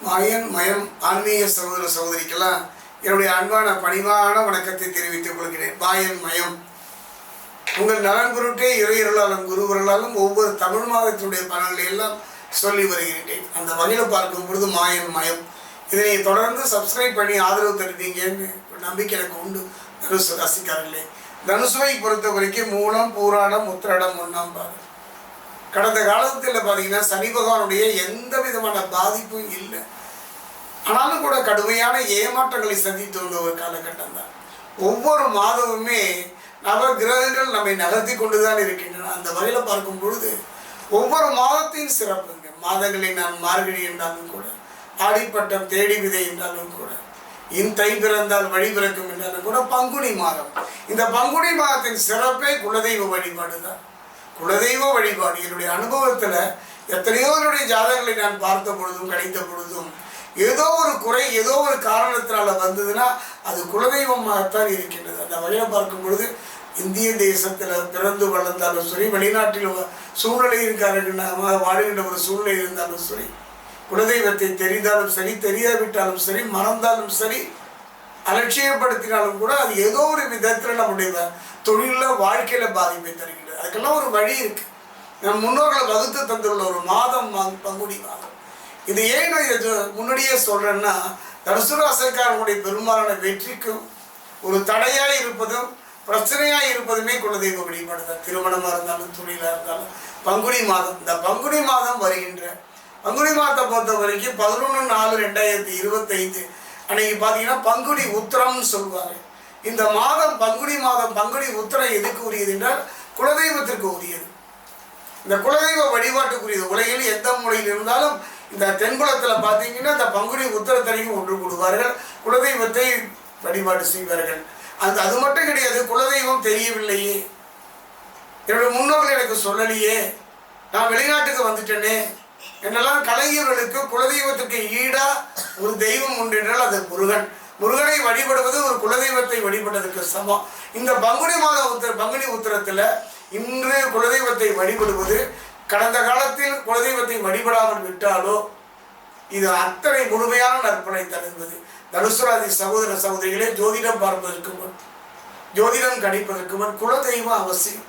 மாயன் மயம் ஆன்மீக சகோதர சகோதரிக்கெல்லாம் என்னுடைய அன்பான பணிவான வணக்கத்தை தெரிவித்துக் கொள்கிறேன். மாயன் மயம் உங்கள் நலன் பொருட்டே இறையர்களாலும் குருவர்களாலும் ஒவ்வொரு தமிழ் மாதத்தினுடைய பலன்களை எல்லாம் சொல்லி வருகின்றேன். அந்த வகையில் பார்க்கும் பொழுது மாயன் மயம் இதனை தொடர்ந்து சப்ஸ்கிரைப் பண்ணி ஆதரவு தருவீங்கன்னு நம்பிக்கை எனக்கு உண்டு. தனுசு ராசிக்காரர்களே, தனுசுவை பொறுத்த வரைக்கும் மூலம் பூராடம் உத்திராடம் ஒன்றாம் பாதம். கடந்த காலத்தில் பார்த்தீங்கன்னா சனி பகவானுடைய எந்த விதமான பாதிப்பும் இல்லை. ஆனாலும் கூட கடுமையான ஏமாற்றங்களை சந்தித்து வந்த ஒரு காலகட்டம் தான். ஒவ்வொரு மாதமுமே நவ கிரகங்கள் நம்மை நகர்த்தி கொண்டுதான் இருக்கின்றன. அந்த வகையில் பார்க்கும் பொழுது ஒவ்வொரு மாதத்தின் சிறப்புங்க. மாதங்களை நான் மார்கழி என்றாலும் கூட, ஆடிப்பட்டம் தேடி விதை என்றாலும் கூட, தை பிறந்தால் வழி பிறக்கும் என்றாலும் கூட, பங்குனி மாதம். இந்த பங்குனி மாதத்தின் சிறப்பே குலதெய்வ வழிபாடு தான். குலதெய்வ வழிபாடு என்னுடைய அனுபவத்தில் எத்தனையோ ஜாதகங்களை நான் பார்த்த பொழுதும் கணித்த பொழுதும் ஏதோ ஒரு குறை ஏதோ ஒரு காரணத்தினால வந்ததுன்னா அது குலதெய்வமாகத்தான் இருக்கின்றது. அந்த வகையில் பார்க்கும் பொழுது இந்திய தேசத்தில் பிறந்து வளர்ந்தாலும் சரி, வெளிநாட்டில் சூழ்நிலை இருக்காருன்னா வாழ்கின்ற ஒரு சூழ்நிலை இருந்தாலும் சரி, குலதெய்வத்தை தெரிந்தாலும் சரி, தெரியாவிட்டாலும் சரி, மறந்தாலும் சரி, அலட்சியப்படுத்தினாலும் கூட அது ஏதோ ஒரு விதத்தில் நம்முடைய தொழிலில் வாழ்க்கையில் பாதிப்பை தருகின்றது. அதுக்கெல்லாம் ஒரு வழி இருக்கு. நம் முன்னோர்களை வகுத்து தந்துள்ள ஒரு மாதம் பங்குனி மாதம். இது ஏன் நான் இதை முன்னாடியே சொல்றேன்னா, தனுசு ராசிக்காரனுடைய பெரும்பாலான வெற்றிக்கும் ஒரு தடையாக இருப்பதும் பிரச்சனையாக இருப்பதுமே குலதெய்வ வழிபாடு தான். திருமணமாக இருந்தாலும் தொழிலாக இருந்தாலும் பங்குனி மாதம். இந்த பங்குனி மாதம் வருகின்ற பங்குனி மாதத்தை பொறுத்த வரைக்கும் 11/4/2025 அன்னைக்கு பார்த்தீங்கன்னா பங்குனி உத்திரம்னு சொல்லுவாங்க. இந்த மாதம் பங்குனி மாதம் பங்குனி உத்திரம் எதுக்கு உரியது என்றால் குலதெய்வத்திற்கு உரியது. இந்த குலதெய்வ வழிபாட்டுக்குரியது. உலகில் எந்த மூலையில் இருந்தாலும் இந்த தென்புலத்தில் பார்த்தீங்கன்னா இந்த பங்குனி உத்திரத்தனைக்கு ஒன்று கூடுவார்கள், குலதெய்வத்தை வழிபாடு செய்வார்கள். அது மட்டும் கிடையாது, குலதெய்வம் தெரியவில்லையே, என்னுடைய முன்னோர்கள் எனக்கு சொல்லலையே, நான் வெளிநாட்டுக்கு வந்துட்டேனே என்னெல்லாம் கலைஞர்களுக்கு குலதெய்வத்துக்கு ஈடா ஒரு தெய்வம் உண்டு என்றால் அது முருகன். முருகனை வழிபடுவது ஒரு குலதெய்வத்தை வழிபடுவதற்கு சமம். இந்த பங்குனி பங்குனி உத்திரத்தில் இன்று குலதெய்வத்தை வழிபடுவது கடந்த காலத்தில் குலதெய்வத்தை வழிபடாமல் விட்டாலோ இது அத்தனை முழுமையான நற்பனை தருவது. தனுசு ராசி சகோதர சகோதரிகளே, ஜோதிடம் பார்ப்பதற்கு முன், ஜோதிடம் கணிப்பதற்கு முன் குலதெய்வம் அவசியம்.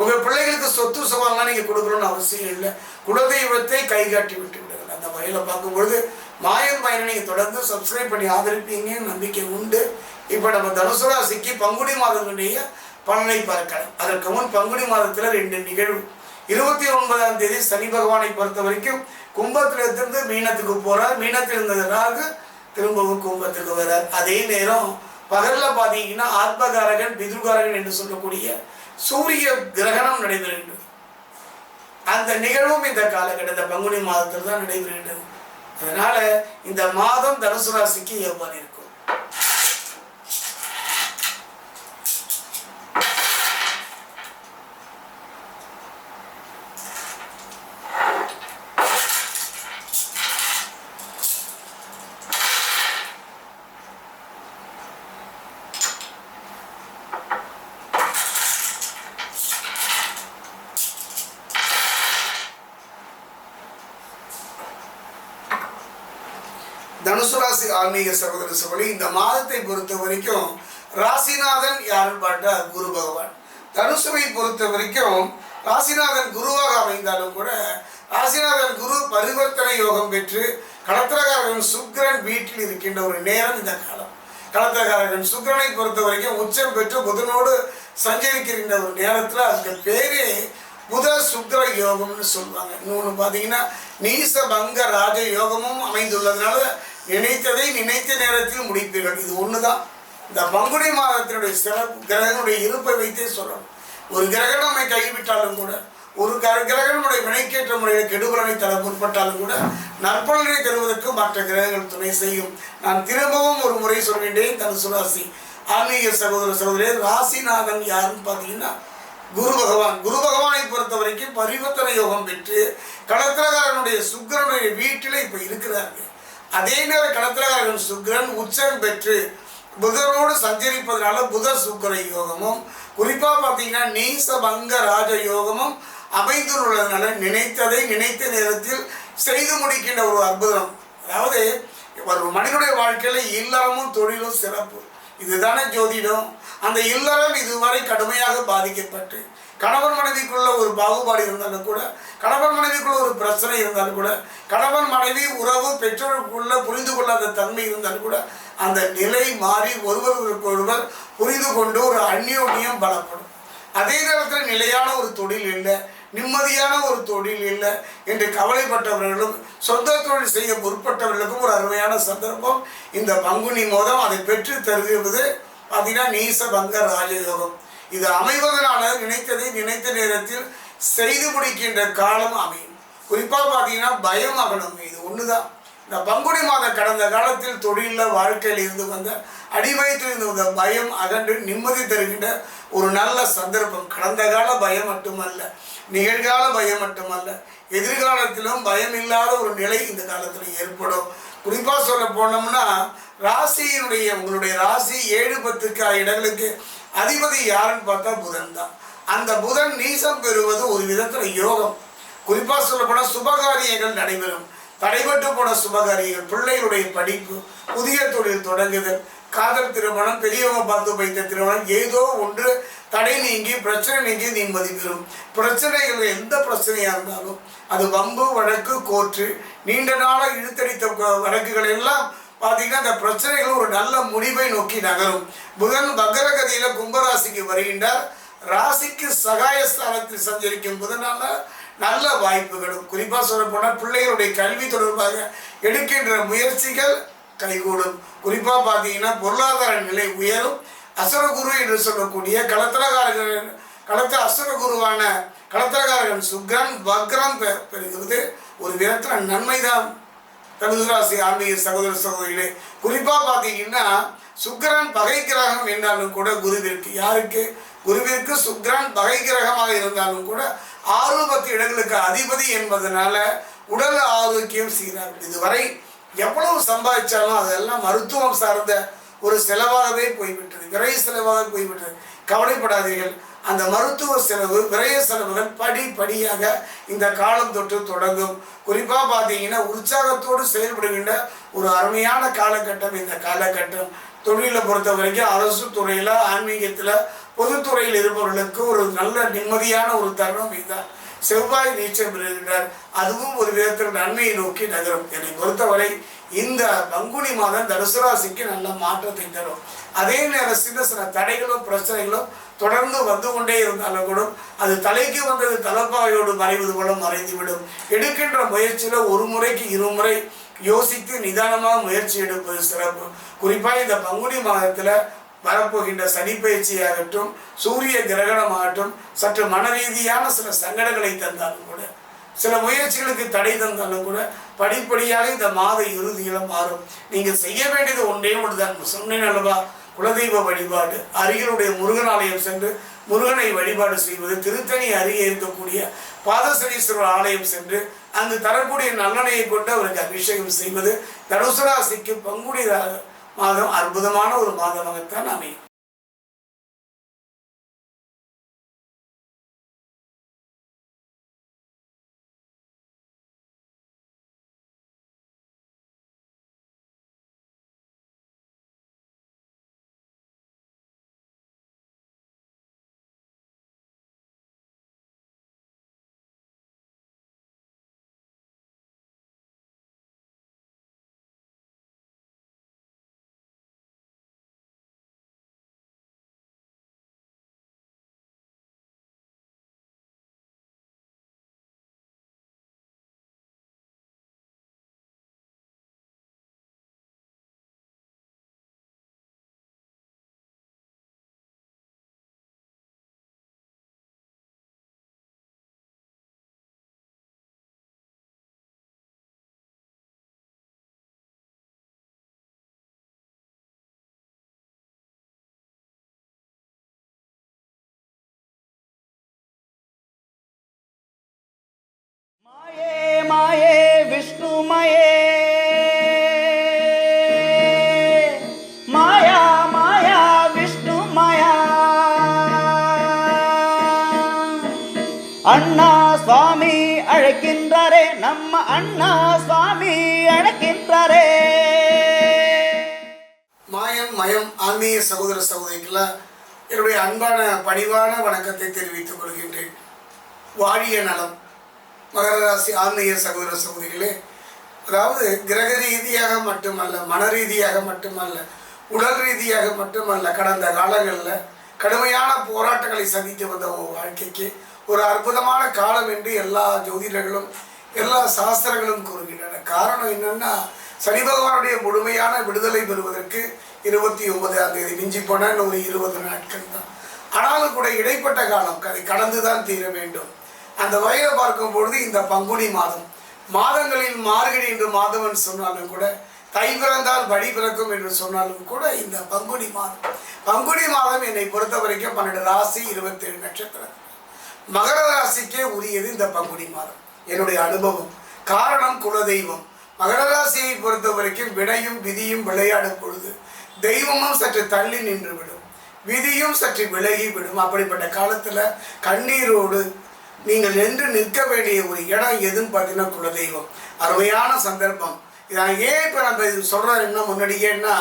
உங்கள் பிள்ளைகளுக்கு சொத்து சுகம்லாம் நீங்கள் கொடுக்கணும்னு அவசியம் இல்லை. குலதெய்வத்தை கைகாட்டி விட்டு விடுங்கள். அந்த வகையில் பார்க்கும்பொழுது மாயன் பயனை நீங்கள் தொடர்ந்து சப்ஸ்கிரைப் பண்ணி ஆதரிப்பீங்கன்னு நம்பிக்கை உண்டு. இப்போ நம்ம தனுசு ராசிக்கு பங்குனி மாதத்தினுடைய பலனை பார்க்கலாம். அதற்கு முன் பங்குனி மாதத்தில் 2 நிகழ்வு. 29ஆம் தேதி சனி பகவானை பொறுத்த வரைக்கும் கும்பத்திலிருந்து மீனத்துக்கு போகிறார். மீனத்தில் இருந்தது ராகு திரும்பவும் கும்பத்துக்கு வர்றார். அதே நேரம் பகலில் பார்த்தீங்கன்னா ஆத்மகாரகன் பிதுர்காரகன் என்று சொல்லக்கூடிய சூரிய கிரகணம் நடைபெறுகின்றது. அந்த நிகழ்வும் இந்த காலகட்டத்தில் பங்குனி மாதத்தில் தான் நடைபெறுகின்றது. அதனால இந்த மாதம் தனுசு ராசிக்கு எவ்வாறு இருக்கும்? தனுசு ராசி ஆன்மீக சகோதர சகோதரி, இந்த மாதத்தை பொறுத்த வரைக்கும் ராசிநாதன் யாருன்னு பார்த்தா குரு பகவான். தனுசுவை பொறுத்த வரைக்கும் ராசிநாதன் குருவாக அமைந்தாலும் கூட ராசிநாதன் குரு பரிவர்த்தனை யோகம் பெற்று களத்திரகாரகன் சுக்கிரன் வீட்டில் இருக்கின்ற ஒரு நேரம் இந்த காலம். களத்திரகாரகன் சுக்கிரனை பொறுத்த வரைக்கும் உச்சம் பெற்று புதனோடு சஞ்சரிக்கின்ற ஒரு நேரத்தில் அதுக்கு பேரே புத சுக்கிர யோகம்னு சொல்லுவாங்க. இன்னொன்று பார்த்தீங்கன்னா நீச பங்க ராஜ யோகமும் அமைந்துள்ளதுனால நினைத்ததை நினைத்த நேரத்தில் முடிப்பீர்கள். இது ஒன்று தான் இந்த பங்குனி மாதத்தினுடைய சிறப்பு. கிரகனுடைய இருப்பை வைத்தே சொல்லணும். ஒரு கிரகணம் நம்மை கைவிட்டாலும் கூட, ஒரு கிரகனுடைய வினைக்கேற்ற முறையில் கெடுபலனை தர முற்பட்டாலும் கூட நற்பலனை தருவதற்கு மற்ற கிரகங்கள் துணை செய்யும். நான் திரும்பவும் ஒரு முறை சொல்கின்றேன். தனுசு ராசி ஆன்மீக சகோதர சகோதரி, ராசிநாதன் யாருன்னு பார்த்தீங்கன்னா குரு பகவான். குரு பகவானை பொறுத்த வரைக்கும் பரிவர்த்தனை யோகம் பெற்று களத்திரகாரனுடைய சுக்கிரனுடைய வீட்டில் இப்போ இருக்கிறார்கள். அதே நேரம் களத்திரகாரகன் சுக்கிரன் உச்சம் பெற்று புதனோடு சஞ்சரிப்பதனால புத சுக்கிர யோகமும், குறிப்பாக பார்த்தீங்கன்னா நீச பங்க ராஜ யோகமும் அமைந்துள்ளதுனால நினைத்ததை நினைத்த நேரத்தில் செய்து முடிக்கின்ற ஒரு அற்புதம். அதாவது ஒரு மனிதனுடைய வாழ்க்கையில் இல்லறமும் தொழிலும் சிறப்பு. இதுதானே ஜோதிடம். அந்த இல்லறம் இதுவரை கடுமையாக பாதிக்கப்பட்டு கணவன் மனைவிக்குள்ள ஒரு பாகுபாடு இருந்தாலும் கூட, கணவன் மனைவிக்குள்ள ஒரு பிரச்சனை இருந்தாலும் கூட, கணவன் மனைவி உறவு பெற்றோருக்குள்ள புரிந்து கொள்ளாத தன்மை இருந்தாலும் கூட அந்த நிலை மாறி ஒருவருக்கு ஒருவர் புரிந்து கொண்டு ஒரு அந்யோன்யம் பலப்படும். அதே நேரத்தில் நிலையான ஒரு தொழில் இல்லை, நிம்மதியான ஒரு தொழில் இல்லை என்று கவலைப்பட்டவர்களும் சொந்த தொழில் செய்ய முற்பட்டவர்களுக்கும் ஒரு அருமையான சந்தர்ப்பம் இந்த பங்குனி மாதம் அதை பெற்று தருகிறது. பார்த்தீங்கன்னா நீச பங்க ராஜயோகம். இது அமைவதனால நினைத்ததை நினைத்த நேரத்தில் செய்து முடிக்கின்ற காலம் அமையும். குறிப்பாக பார்த்தீங்கன்னா பயம் அகலும். இது ஒன்று தான். இந்த பங்குனி மாதம் கடந்த காலத்தில் தொழிலில் வாழ்க்கையில் இருந்து வந்த அடிவயத்தில் இருந்து வந்த பயம் அகன்று நிம்மதி தருகின்ற ஒரு நல்ல சந்தர்ப்பம். கடந்த கால பயம் மட்டுமல்ல, நிகழ்கால பயம் மட்டுமல்ல, எதிர்காலத்திலும் பயம் இல்லாத ஒரு நிலை இந்த காலத்தில் ஏற்படும். குறிப்பாக சொல்ல போனோம்னா ராசியினுடைய உங்களுடைய ராசி 7, 10 இடங்களுக்கு அதிபதி யாருன்னு பார்த்தா புதன் தான். அந்த புதன் நீசம் பெறுவது ஒரு விதத்தில் யோகம். குறிப்பாக சொல்லப்போனால் சுபகாரியங்கள் நடைபெறும். தடைபட்டு போன சுபகாரியங்கள், பிள்ளைகளுடைய படிப்பு, புதிய தொழில் தொடங்குதல், காதல் திருமணம், பெரியவங்க பார்த்து வைத்த திருமணம், ஏதோ ஒன்று தடை நீங்கி பிரச்சனை நீங்கி நிம்மதி பெறும். பிரச்சனைகள் எந்த பிரச்சனையாக இருந்தாலும் அது வம்பு வழக்கு கோர்ட்டு நீண்ட நாளாக இழுத்தடித்த வழக்குகள் எல்லாம் பார்த்தீங்கன்னா அந்த பிரச்சனைகள் ஒரு நல்ல முடிவை நோக்கி நகரும். புதன் வக்ரகதியில் கும்பராசிக்கு வருகின்றார். ராசிக்கு சகாயஸ்தானத்தில் சஞ்சரிக்கும் புதனால நல்ல வாய்ப்புகளும், குறிப்பாக சொல்ல போனால் பிள்ளைகளுடைய கல்வி தொடர்பாக எடுக்கின்ற முயற்சிகள் கைகூடும். குறிப்பாக பார்த்தீங்கன்னா பொருளாதார நிலை உயரும். அசுரகுரு என்று சொல்லக்கூடிய அசுரகுருவான களத்திரகாரகன் சுக்கிரன் வக்ரம் பெறுகிறது. ஒரு விதத்தில் நன்மைதான். தனுசுராசி ஆன்மீக சகோதர சகோதரிகளே, குறிப்பாக பார்த்தீங்கன்னா சுக்கிரன் பகை கிரகம் என்றாலும் கூட குருவிற்கு, யாருக்கு? குருவிற்கு சுக்கிரன் பகை கிரகமாக இருந்தாலும் கூட 6, 10 இடங்களுக்கு அதிபதி என்பதனால உடல் ஆரோக்கியம் சீராகும். இதுவரை எவ்வளவு சம்பாதிச்சாலும் அதெல்லாம் மருத்துவம் சார்ந்த ஒரு செலவாகவே போய்விட்டது, விரைய செலவாக போய்விட்டது. கவலைப்படாதீர்கள். அந்த மருத்துவ செலவு, விரைய செலவுகள் படிப்படியாக இந்த காலம் தொட்டு தொடங்கும். குறிப்பாக பார்த்தீங்கன்னா உற்சாகத்தோடு செயல்படுகின்ற ஒரு அருமையான காலகட்டம் இந்த காலகட்டம். தொழிலை பொறுத்த வரைக்கும் அரசு துறையில், ஆன்மீகத்தில், பொதுத்துறையில் இருப்பவர்களுக்கு ஒரு நல்ல நிம்மதியான ஒரு தருணம் இதுதான். செவ்வாய் நீச்சம் பெறுகின்றார். அதுவும் ஒரு விதத்தில் நன்மையை நோக்கி நகரும். என்னை பொறுத்தவரை இந்த பங்குனி மாதம் தனுசு ராசிக்கு நல்ல மாற்றத்தை தரும். அதே நேரம் சின்ன சின்ன தடைகளும் பிரச்சனைகளும் தொடர்ந்து வந்து கொண்டே இருந்தாலும் கூட அது தலைக்கு வந்தது தலப்பாயோடு மறைவது போல மறைந்துவிடும். எடுக்கின்ற முயற்சியில் ஒரு முறைக்கு 2 முறை யோசித்து நிதானமாக முயற்சி எடுப்பது சிறப்பு. குறிப்பாக இந்த பங்குனி மாதத்தில் வரப்போகின்ற சனி பயிற்சியாகட்டும், சூரிய கிரகணமாகட்டும், சற்று மன ரீதியான சில சங்கடங்களை தந்தாலும் கூட, சில முயற்சிகளுக்கு தடை தந்தாலும் கூட படிப்படியாக இந்த மாத இறுதியில் மாறும். நீங்கள் செய்ய வேண்டியது ஒன்றே ஒன்று தான். சொன்னேன் அல்லவா, குலதெய்வ வழிபாடு. அருகிலுடைய முருகன் ஆலயம் சென்று முருகனை வழிபாடு செய்வது, திருத்தணி அருகே இருக்கக்கூடிய பாதசனீஸ்வரர் ஆலயம் சென்று அங்கு தரக்கூடிய நல்லெண்ணெயை கொண்டு அவருக்கு அபிஷேகம் செய்வது தனுசு ராசிக்கு பங்குனி மாதம் அற்புதமான ஒரு மாதமாகத்தான் அமையும். அண்ணா சுவாமி அழைக்கின்றாரே, நம்ம அண்ணா சுவாமி அழைக்கின்றாரே. மாயன் மயம் ஆன்மீக சகோதர சகோதரிக்கெல்லாம் என்னுடைய அன்பான பணிவான வணக்கத்தை தெரிவித்துக் கொள்கின்றேன். வாழிய நலம். மகர ராசி ஆன்மீக சகோதர சகோதரிகளே, அதாவது கிரக ரீதியாக மட்டுமல்ல, மன ரீதியாக மட்டுமல்ல, உடல் ரீதியாக மட்டுமல்ல, கடந்த காலங்களில் கடுமையான போராட்டங்களை சந்தித்து வந்த உங்கள் வாழ்க்கைக்கு ஒரு அற்புதமான காலம் என்று எல்லா ஜோதிடர்களும் எல்லா சாஸ்திரங்களும் கூறுகின்றன. காரணம் என்னன்னா, சனி பகவானுடைய முழுமையான விடுதலை பெறுவதற்கு 29ஆம் தேதி மிஞ்சி போன ஒரு 20 நாட்கள் தான். ஆனாலும் கூட இடைப்பட்ட காலம் அதை கடந்து தான் தீர வேண்டும். அந்த வகையில் பார்க்கும் பொழுது இந்த பங்குனி மாதம், மாதங்களில் மார்கழி என்று மாதவன் சொன்னாலும் கூட, தை பிறந்தால் வழி பிறக்கும் என்று சொன்னாலும் கூட, இந்த பங்குனி மாதம் என்னை பொறுத்த வரைக்கும் 12 ராசி 27 நட்சத்திரம் மகர ராசிக்கே உரியது இந்த பங்குனி மாதம். என்னுடைய அனுபவம். காரணம் குலதெய்வம். மகர ராசியை பொறுத்த வரைக்கும் வினையும் விதியும் விளையாடும் பொழுது தெய்வமும் சற்று தள்ளி நின்று விடும், விதியும் சற்று விலகி விடும். அப்படிப்பட்ட காலத்தில் கண்ணீரோடு நீங்கள் நின்று நிற்க வேண்டிய ஒரு இடம் எதுன்னு பார்த்தீங்கன்னா குலதெய்வம். அருமையான சந்தர்ப்பம். நான் ஏன் இப்போ நம்ம இது சொல்கிறேன் என்ன முன்னாடியேன்னா,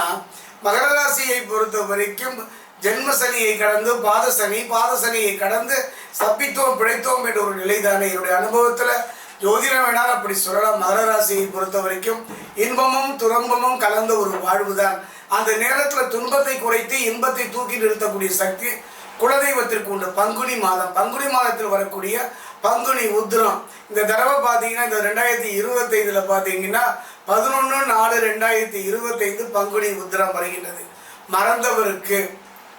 மகர ராசியை பொறுத்த வரைக்கும் ஜென்ம சனியை கடந்து பாதசனியை கடந்து சப்பித்தோம் பிழைத்தோம் என்ற ஒரு நிலை தானே. என்னுடைய அனுபவத்தில் ஜோதிடம் வேணாலும் அப்படி சொல்லலாம். மகர ராசியை பொறுத்த வரைக்கும் இன்பமும் துன்பமும் கலந்த ஒரு வாழ்வு தான். அந்த நேரத்தில் துன்பத்தை குறைத்து இன்பத்தை தூக்கி நிறுத்தக்கூடிய சக்தி குலதெய்வத்திற்கு உண்டு. பங்குனி மாதத்தில் வரக்கூடிய பங்குனி உத்திரம். இந்த தடவை பார்த்தீங்கன்னா, இந்த 2025 பார்த்தீங்கன்னா 11/4/2025 பங்குனி உத்திரம் வருகின்றது. மறந்தவருக்கு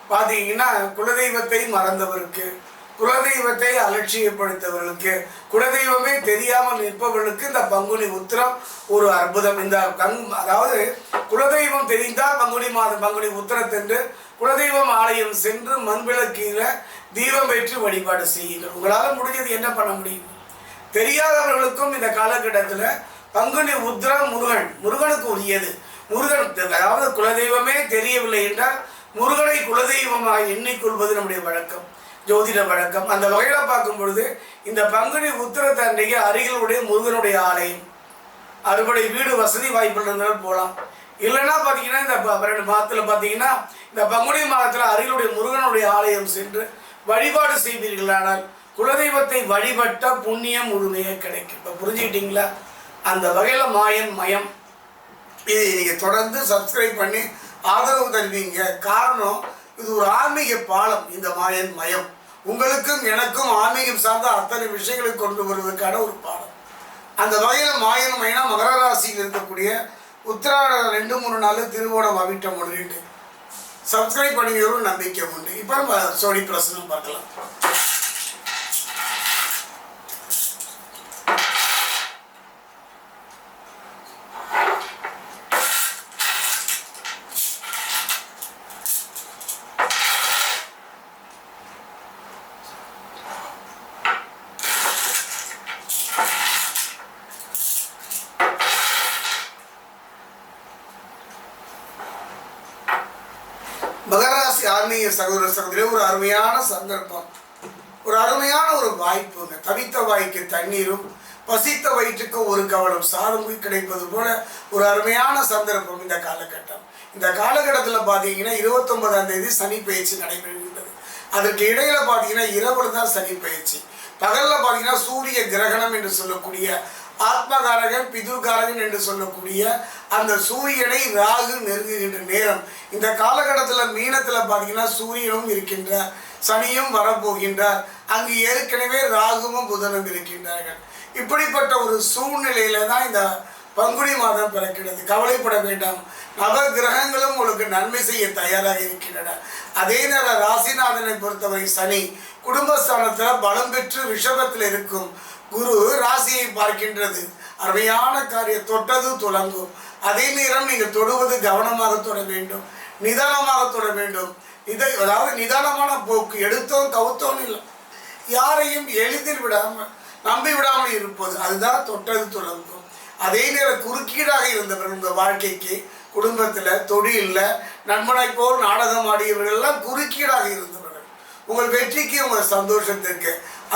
பார்த்தீங்கன்னா, குலதெய்வத்தை மறந்தவருக்கு, குலதெய்வத்தை அலட்சியப்படுத்தவர்களுக்கு, குலதெய்வமே தெரியாமல் நிற்பவர்களுக்கு இந்த பங்குனி உத்திரம் ஒரு அற்புதம். இந்த அதாவது குலதெய்வம் தெரிந்தால் பங்குனி உத்திரத்தென்று குலதெய்வம் ஆலயம் சென்று மண்விளக்கில தீபம் ஏற்றி வழிபாடு செய்யுங்கள். உங்களால் முடிஞ்சது என்ன பண்ண முடியும்? தெரியாதவர்களுக்கும் இந்த காலகட்டத்தில் பங்குனி உத்திரம் முருகனுக்கு உரியது. அதாவது குலதெய்வமே தெரியவில்லை என்றால் முருகனை குலதெய்வமாக எண்ணிக்கொள்வது நம்முடைய வழக்கம், ஜோதிட வழக்கம். அந்த வகையில் பார்க்கும் பொழுது இந்த பங்குனி உத்திரத்தன்றைக்கு அருகிலுடைய முருகனுடைய ஆலயம், அறுபடை வீடு வசதி வாய்ப்புகள் இருந்தாலும் போகலாம். இல்லைன்னா பார்த்தீங்கன்னா இந்த 2 மாதத்தில் பார்த்தீங்கன்னா இந்த பங்குனி மாதத்தில் அருகிலுடைய முருகனுடைய ஆலயம் சென்று வழிபாடு செய்வீர்களானால் குலதெய்வத்தை வழிபட்ட புண்ணியம் முழுமையாக கிடைக்கும். இப்போ புரிஞ்சுக்கிட்டீங்களா? அந்த வகையில் மாயன் மயம் இதை நீங்கள் தொடர்ந்து சப்ஸ்கிரைப் பண்ணி ஆதரவு தருவீங்க. காரணம், இது ஒரு ஆன்மீக பாலம். இந்த மாயன் மயம் உங்களுக்கும் எனக்கும் ஆன்மீகம் சார்ந்த அத்தனை விஷயங்களை கொண்டு வருவதற்கான ஒரு பாடம். அந்த வகையில் மாயன் மயனா மகர ராசியில் இருக்கக்கூடிய உத்திராடம் 2-3 நாள் திருவோணம் அவிட்டம் 1 சப்ஸ்கிரைப் பண்ணுவீங்களும் நம்பிக்கை உண்டு. இப்போ நம்ம சோழி பிரசனம் பார்க்கலாம். மகராசி ஆன்மீக சகோதர சகோதரி, ஒரு அருமையான சந்தர்ப்பம், ஒரு அருமையான ஒரு வாய்ப்புங்க. தவித்த வாய்க்கு தண்ணீரும் பசித்த வயிற்றுக்கு ஒரு கவலம் சாதமும் கிடைப்பது போல ஒரு அருமையான சந்தர்ப்பம் இந்த காலகட்டம். இந்த காலகட்டத்தில் பார்த்தீங்கன்னா 29ஆம் தேதி சனி பயிற்சி நடைபெறுகின்றது. அதற்கு இடையில பார்த்தீங்கன்னா இரவுல தான் சனி பயிற்சி. பகலில் பார்த்தீங்கன்னா சூரிய கிரகணம் என்று சொல்லக்கூடிய ஆத்மகாரகன் பிதுர்காரகன் என்று சொல்லக்கூடிய அந்த சூரியனை ராகு நெருங்குகின்ற நேரம். இந்த காலகட்டத்தில் மீனத்தில் பார்த்தீங்கன்னா சூரியனும் இருக்கின்றார், சனியும் வரப்போகின்றார். அங்கு ஏற்கனவே ராகுவும் புதனும் இருக்கின்றார்கள். இப்படிப்பட்ட ஒரு சூழ்நிலையில தான் இந்த பங்குனி மாதம் பிறக்கிறது. கவலைப்பட வேண்டாம், நவ கிரகங்களும் உங்களுக்கு நன்மை செய்ய தயாராக இருக்கின்றன. அதே நேரம் ராசிநாதனை பொறுத்தவரை சனி குடும்பஸ்தானத்தில் பலம் பெற்று ரிஷபத்தில் இருக்கும். குரு ராசியை பார்க்கின்றது. அருமையான காரியம், தொட்டது துலங்கும். அதே நேரம் நீங்கள் தொடுவது கவனமாக தொட வேண்டும், நிதானமாக தொட வேண்டும். அதாவது நிதானமான போக்கு, எடுத்தோம் கவுத்தோம் இல்லை, யாரையும் எளிதில் விடாமல் நம்பி விடாமல் இருப்பது, அதுதான் தொட்டது துலங்கும். அதே நேரம் குறுக்கீடாக இருந்தவர்கள் உங்கள் வாழ்க்கைக்கு, குடும்பத்தில், தொழிலில், நண்பனை போல் நாடகம் ஆடியவர்கள் எல்லாம் குறுக்கீடாக இருந்தவர்கள் உங்கள் வெற்றிக்கு, உங்கள் சந்தோஷத்திற்கு.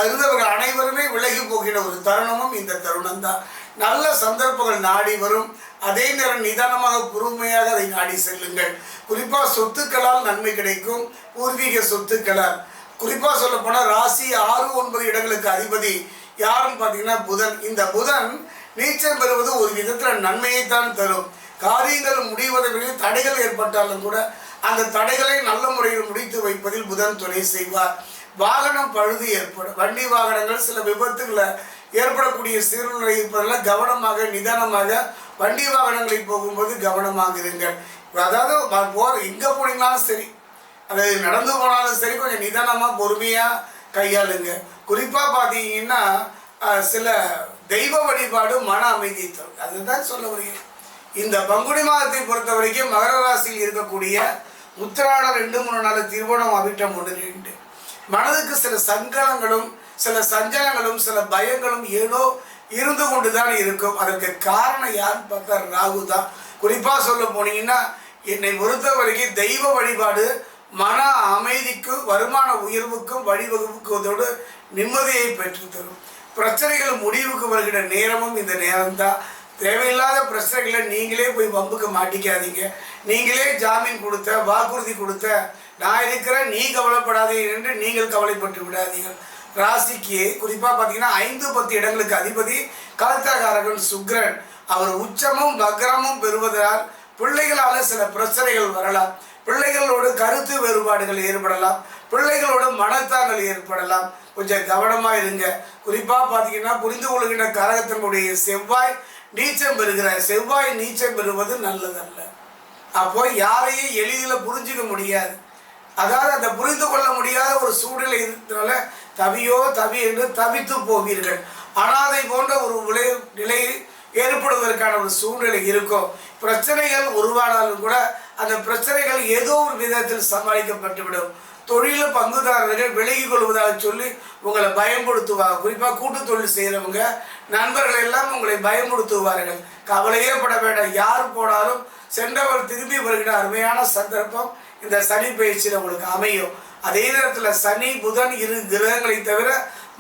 இருந்தவர்கள் அனைவருமே விலகி போகிற ஒரு தருணமும் இந்த தருணம் தான். நல்ல சந்தர்ப்பங்கள் நாடி வரும். அதே நேரம் நிதானமாக பொறுமையாக அதை நாடி செல்லுங்கள். குறிப்பாக சொத்துக்களால் நன்மை கிடைக்கும். பூர்வீக சொத்துக்களால் குறிப்பாக சொல்ல போனால் ராசி 6, 9 இடங்களுக்கு அதிபதி யாருன்னு பார்த்தீங்கன்னா புதன். இந்த புதன் நீச்சம் பெறுவது ஒரு விதத்தில் நன்மையைத்தான் தரும். காரியங்கள் முடிவதை விட தடைகள் ஏற்பட்டாலும் கூட அந்த தடைகளை நல்ல முறையில் முடித்து வைப்பதில் புதன் துணை செய்வார். வாகனம் பழுது ஏற்படும். வண்டி வாகனங்கள் சில விபத்துகளை ஏற்படக்கூடிய சூழ்நிலை இருப்பதெல்லாம் கவனமாக நிதானமாக வண்டி வாகனங்களில் போகும்போது கவனமாக இருங்கள். அதாவது எங்கே போனீங்கன்னாலும் சரி, அது நடந்து போனாலும் சரி, கொஞ்சம் நிதானமாக பொறுமையாக கையாளுங்க. குறிப்பாக பார்த்தீங்கன்னா சில தெய்வ வழிபாடு மன அமைதியை தரும். அதுதான் சொல்ல வருகிறேன். இந்த பங்குனி மாதத்தை பொறுத்த வரைக்கும் மகர ராசியில் இருக்கக்கூடிய உத்திராடம் 2, 3 நாள், திருவோணம், அவிட்டம் 1, 2 மனதுக்கு சில சங்கடங்களும் சில சஞ்சலங்களும் சில பயங்களும் ஏதோ இருந்து கொண்டு தான் இருக்கும். அதற்கு காரணம் யாருன்னு பார்த்தா ராகு தான். குறிப்பாக சொல்ல போனீங்கன்னா என்னை பொறுத்த வரைக்கும் தெய்வ வழிபாடு மன அமைதிக்கும் வருமான உயர்வுக்கும் வழிவகுப்பதோடு நிம்மதியை பெற்றுத்தரும். பிரச்சனைகள் முடிவுக்கு வருகிற நேரமும் இந்த நேரம்தான். தேவையில்லாத பிரச்சனைகளை நீங்களே போய் வம்புக்கு மாட்டிக்காதீங்க. நீங்களே ஜாமீன் கொடுத்த வாக்குறுதி கொடுத்த நான் இருக்கிறேன் நீ கவலைப்படாதே என்று நீங்கள் கவலைப்பட்டு விடாதீர்கள். ராசிக்கு குறிப்பாக பார்த்தீங்கன்னா 5, 10 இடங்களுக்கு அதிபதி கலத்திரகாரகன் சுக்கிரன். அவர் உச்சமும் வக்ரமும் பெறுவதால் பிள்ளைகளால் சில பிரச்சனைகள் வரலாம். பிள்ளைகளோடு கருத்து வேறுபாடுகள் ஏற்படலாம். பிள்ளைகளோடு மனத்தாங்கள் ஏற்படலாம். கொஞ்சம் கவனமாக இருங்க. குறிப்பாக பார்த்தீங்கன்னா புரிந்து கொள்கின்ற காரகத்தினுடைய செவ்வாய் நீச்சம் பெறுகிற செவ்வாய் நீச்சம் பெறுவது நல்லதல்ல. அப்போ யாரையும் எளிதில் புரிஞ்சிக்க முடியாது. அதாவது அந்த புரிந்து கொள்ள முடியாத ஒரு சூழ்நிலை இருக்கிறதுனால தவி என்று தவித்து போவீர்கள். அனாதை போன்ற ஒரு நிலை ஏற்படுவதற்கான ஒரு சூழ்நிலை இருக்கும். பிரச்சனைகள் உருவானாலும் கூட அந்த பிரச்சனைகள் ஏதோ ஒரு விதத்தில் சமாளிக்கப்பட்டுவிடும். தொழில் பங்குதாரர்கள் விலகி கொள்வதாக சொல்லி உங்களை பயன்படுத்துவாங்க. குறிப்பாக கூட்டு தொழில் செய்கிறவங்க நண்பர்கள் எல்லாம் உங்களை பயன்படுத்துவார்கள். கவலையே பட வேண்டாம். யார் போனாலும் சென்றவர் திரும்பி வருகிற அருமையான சந்தர்ப்பம் இந்த சனி பயிற்சியில் உங்களுக்கு அமையும். அதே நேரத்தில் சனி புதன் 2 கிரகங்களை தவிர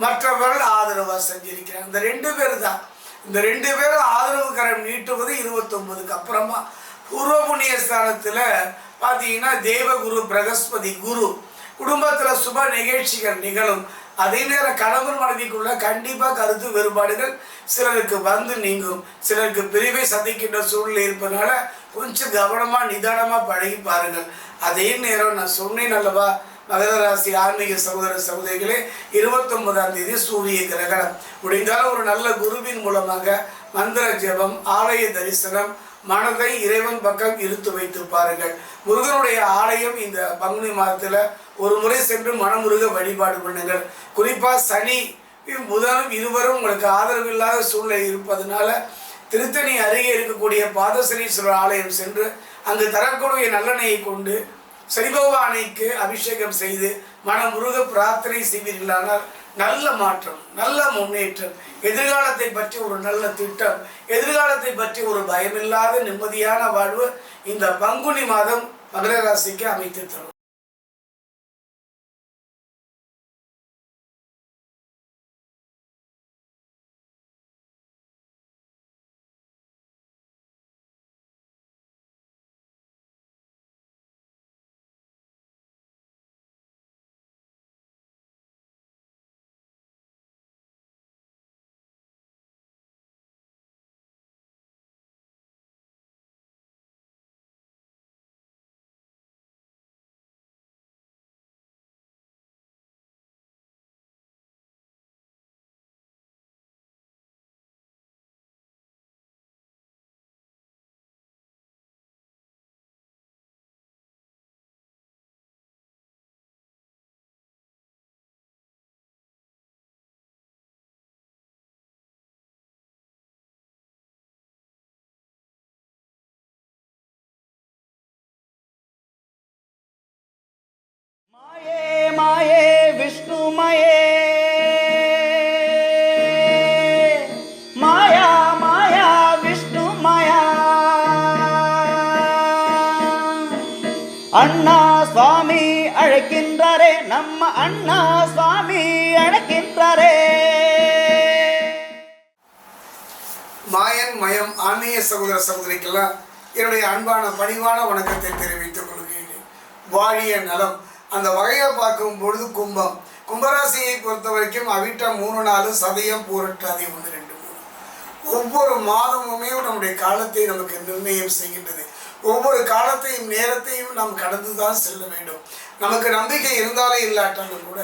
மற்றவர்கள் ஆதரவாக செஞ்சிருக்கிறாங்க. இந்த 2 பேர் தான். இந்த 2 பேரும் ஆதரவு கரம் நீட்டுவது 29க்கு அப்புறமா. பூர்வ புண்ணிய ஸ்தானத்தில் பார்த்தீங்கன்னா தேவகுரு பிரகஸ்பதி குரு. குடும்பத்தில் சுப நிகழ்ச்சிகள் நிகழும். அதே நேரம் கணவன் மனைவிக்குள்ள கண்டிப்பாக கருத்து வேறுபாடுகள் சிலருக்கு வந்து நீங்கும். சிலருக்கு பிரிவை சந்திக்கின்ற சூழ்நிலை இருப்பதனால கொஞ்சம் கவனமாக நிதானமாக பழகி பாருங்கள். அதே நேரம் நான் சொன்னேன் அல்லவா, மகர ராசி ஆன்மீக சகோதர சகோதரிகளே, 29ஆம் தேதி சூரிய கிரகணம். முடிந்தாலும் ஒரு நல்ல குருவின் மூலமாக மந்திர ஜெபம், ஆலய தரிசனம், மனதை இறைவன் பக்கம் இருத்து வைத்து பாருங்கள். முருகனுடைய ஆலயம் இந்த பங்குனி மாதத்தில் ஒரு முறை சென்று மனமுருக வழிபாடு பண்ணுங்கள். குறிப்பாக சனி புதனும் இருவரும் உங்களுக்கு ஆதரவு இல்லாத சூழ்நிலை இருப்பதனால திருத்தணி அருகே இருக்கக்கூடிய பாதசனீஸ்வரர் ஆலயம் சென்று அங்கு தரக்கூடிய நல்லெண்ணெயை கொண்டு சனி பகவானுக்கு அபிஷேகம் செய்து மனமுருக பிரார்த்தனை செய்வீர்களானால் நல்ல மாற்றம், நல்ல முன்னேற்றம், எதிர்காலத்தை பற்றி ஒரு நல்ல திட்டம், எதிர்காலத்தை பற்றி ஒரு பயமில்லாத நிம்மதியான வாழ்வு இந்த பங்குனி மாதம் மகர ராசிக்கு அமைத்து தரும். माये माये विष्णु माये माया माया विष्णु माया अण्णा स्वामी अழைக்கின்ற அழைக்கின்றாரே, நம்ம அண்ணா சுவாமி அழைக்கின்றாரே. மாயன் மயம் ஆன்மீக சகோதர சகோதரிக்கெல்லாம் என்னுடைய அன்பான பணிவான வணக்கத்தை தெரிவித்துக் கொள்கிறேன். வாழிய நலம். அந்த வகையை பார்க்கும் பொழுது கும்பராசியை பொறுத்த வரைக்கும் அவிட்டம் 3 4 சதயம் பூரட்டாதி 1 2 3 ஒவ்வொரு மாதமுமே நம்முடைய காலத்தை நமக்கு நிர்ணயம் செய்கின்றது. ஒவ்வொரு காலத்தையும் நேரத்தையும் நாம் கடந்து தான் செல்ல வேண்டும். நமக்கு நம்பிக்கை இருந்தாலே இல்லாட்டாலும் கூட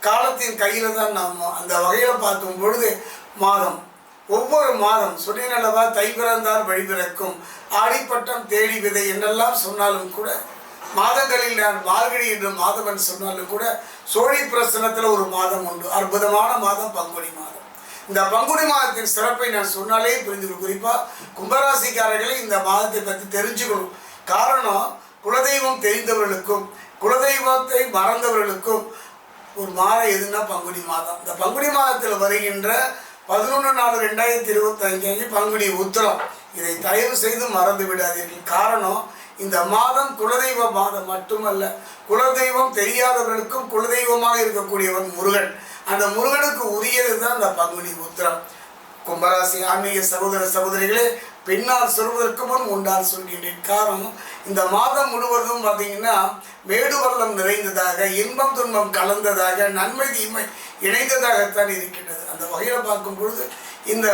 காலத்தின் கையில் தான் நாம் அந்த வகையில் பார்க்கும் பொழுது மாதம் ஒவ்வொரு மாதம் சொன்னேனல்லவா, தை பிறந்தால் வழி பிறக்கும், ஆடிப்பட்டம் தேடி விதை என்னெல்லாம் சொன்னாலும் கூட மாதங்களில் நான் மார்கழி என்று மாதம் என்று சொன்னாலும் கூட சோழி பிரசனத்தில் ஒரு மாதம் உண்டு. அற்புதமான மாதம் பங்குனி மாதம். இந்த பங்குனி மாதத்தின் சிறப்பை நான் சொன்னாலே புரிஞ்சுக்கணும். குறிப்பாக கும்பராசிக்காரர்களை இந்த மாதத்தை பற்றி தெரிஞ்சுக்கணும். காரணம், குலதெய்வம் தெரிந்தவர்களுக்கும் குலதெய்வத்தை மறந்தவர்களுக்கும் ஒரு மாதம் எதுனா பங்குனி மாதம். இந்த பங்குனி மாதத்தில் வருகின்ற 11/4/2025 பங்குனி உத்திரம். இதை தயவு செய்து மறந்து விடாதீர்கள். காரணம், இந்த மாதம் குலதெய்வ மாதம் மட்டுமல்ல, குலதெய்வம் தெரியாதவர்களுக்கும் குலதெய்வமாக இருக்கக்கூடியவன் முருகன். அந்த முருகனுக்கு உரியது தான் இந்த பங்குனி உத்திரம். கும்பராசி ஆன்மீக சகோதர சகோதரிகளே, பின்னால் சொல்வதற்கு முன் முன்னால் சொல்கின்றேன். காரணம், இந்த மாதம் முழுவதும் பார்த்தீங்கன்னா மேடு பள்ளம் நிறைந்ததாக, இன்பம் துன்பம் கலந்ததாக, நன்மை தீமை இணைந்ததாகத்தான் இருக்கின்றது. அந்த வகையில் பார்க்கும் பொழுது இந்த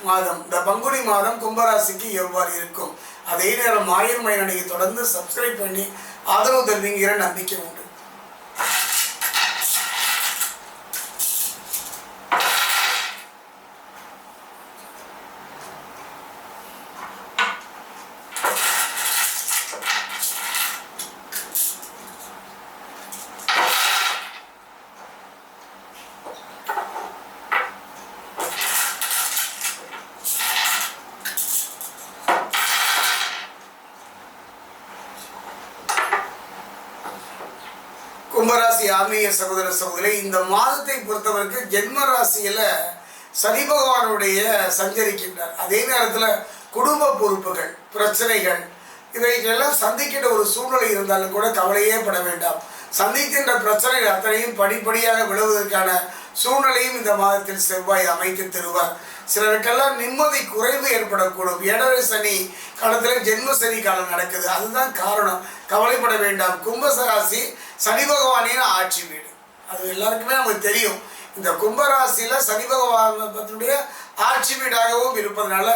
மாதம், இந்த பங்குனி மாதம் கும்பராசிக்கு எவ்வாறு இருக்கும்? அதே நேரம் மாயன் மயனை தொடர்ந்து சப்ஸ்கிரைப் பண்ணி ஆதரவு தருவீங்கிற நம்பிக்கை உண்டு. கும்பராசி ஆன்மீக சகோதர சகோதரி, இந்த மாதத்தை பொறுத்தவரைக்கும் ஜென்ம ராசியில சனி பகவானுடைய சஞ்சரிக்கின்றார். அதே நேரத்தில் குடும்ப பொறுப்புகள், பிரச்சனைகள் இவைகளெல்லாம் சந்திக்கின்ற ஒரு சூழ்நிலை இருந்தாலும் கூட கவலையே பட வேண்டாம். சந்திக்கின்ற பிரச்சனைகள் அத்தனையும் படிப்படியாக விழுவதற்கான சூழ்நிலையும் இந்த மாதத்தில் செவ்வாய் அமைத்து தருவார். சிலருக்கெல்லாம் நிம்மதி குறைவு ஏற்படக்கூடும். 7 சனி காலத்தில் ஜென்ம சனி காலம் நடக்குது. அதுதான் காரணம். கவலைப்பட வேண்டாம். கும்பராசி சனி பகவானின் ஆட்சி வீடு, அது எல்லாருக்குமே நமக்கு தெரியும். இந்த கும்பராசியில் சனி பகவானுடைய ஆட்சி வீடாகவும் இருப்பதனால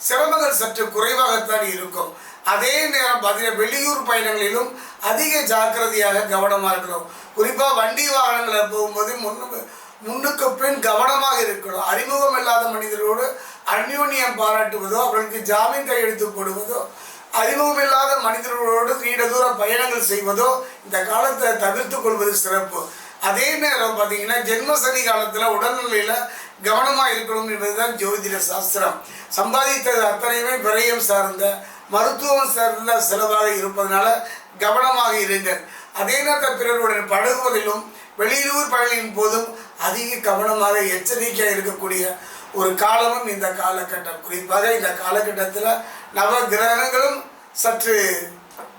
சிரமங்கள் சற்று குறைவாகத்தான் இருக்கும். அதே நேரம் பார்த்தீங்கன்னா வெளியூர் பயணங்களிலும் அதிக ஜாக்கிரதையாக கவனமாக இருக்கணும். குறிப்பாக வண்டி வாகனங்களை போகும்போது முன்னுக்கு பின் கவனமாக இருக்கணும். அறிமுகம் இல்லாத மனிதரோடு அந்யோன்யம் பாராட்டுவதோ, அவர்களுக்கு ஜாமீன் கையெழுத்து போடுவதோ, அறிமுகம் இல்லாத மனிதர்களோடு நீண்ட தூர பயணங்கள் செய்வதோ இந்த காலத்தை தவிர்த்து கொள்வது சிறப்பு. அதே நேரம் பார்த்தீங்கன்னா ஜென்ம சனி காலத்தில் உடல்நிலையில் கவனமாக இருக்கணும் என்பதுதான் ஜோதிட சாஸ்திரம். சம்பாதித்தது அத்தனையுமே விரயம் சார்ந்த, மருத்துவம் சார்ந்த செலவாக இருப்பதனால கவனமாக இருங்கள். அதே நேரத்தில் பிறருடன் பழகுவதிலும் வெளியூர் பயணியின் போதும் அதிக கவனமாக எச்சரிக்கையாக இருக்கக்கூடிய ஒரு காலமும் இந்த காலகட்டம். குறிப்பாக இந்த காலகட்டத்தில் நவ கிரகங்களும் சற்று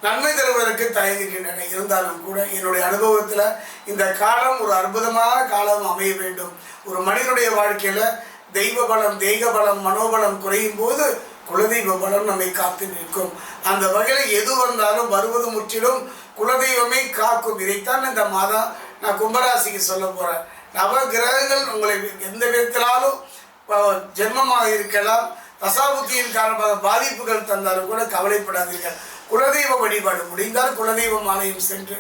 நன்மை தருவதற்கு தயங்குகின்றன. இருந்தாலும் கூட என்னுடைய அனுபவத்தில் இந்த காலம் ஒரு அற்புதமான காலம் அமைய வேண்டும். ஒரு மனிதனுடைய வாழ்க்கையில் தெய்வ பலம், தெய்வ பலம், மனோபலம் குறையும் போது குலதெய்வ பலம் நம்மை காத்து நிற்கும். அந்த வகையில் எது வந்தாலும் வருவது முற்றிலும் குலதெய்வமே காக்கும். இதைத்தான் இந்த மாதம் நான் கும்பராசிக்கு சொல்ல போகிறேன். நவ கிரகங்கள் உங்களை எந்த விதத்தினாலும் ஜென்மமாக இருக்கலாம், தசாபுத்தியின் காரணமாக பாதிப்புகள் தந்தாலும் கூட கவலைப்படாதீர்கள். குலதெய்வ வழிபாடு முடிந்தால் குலதெய்வம் ஆலயம் சென்று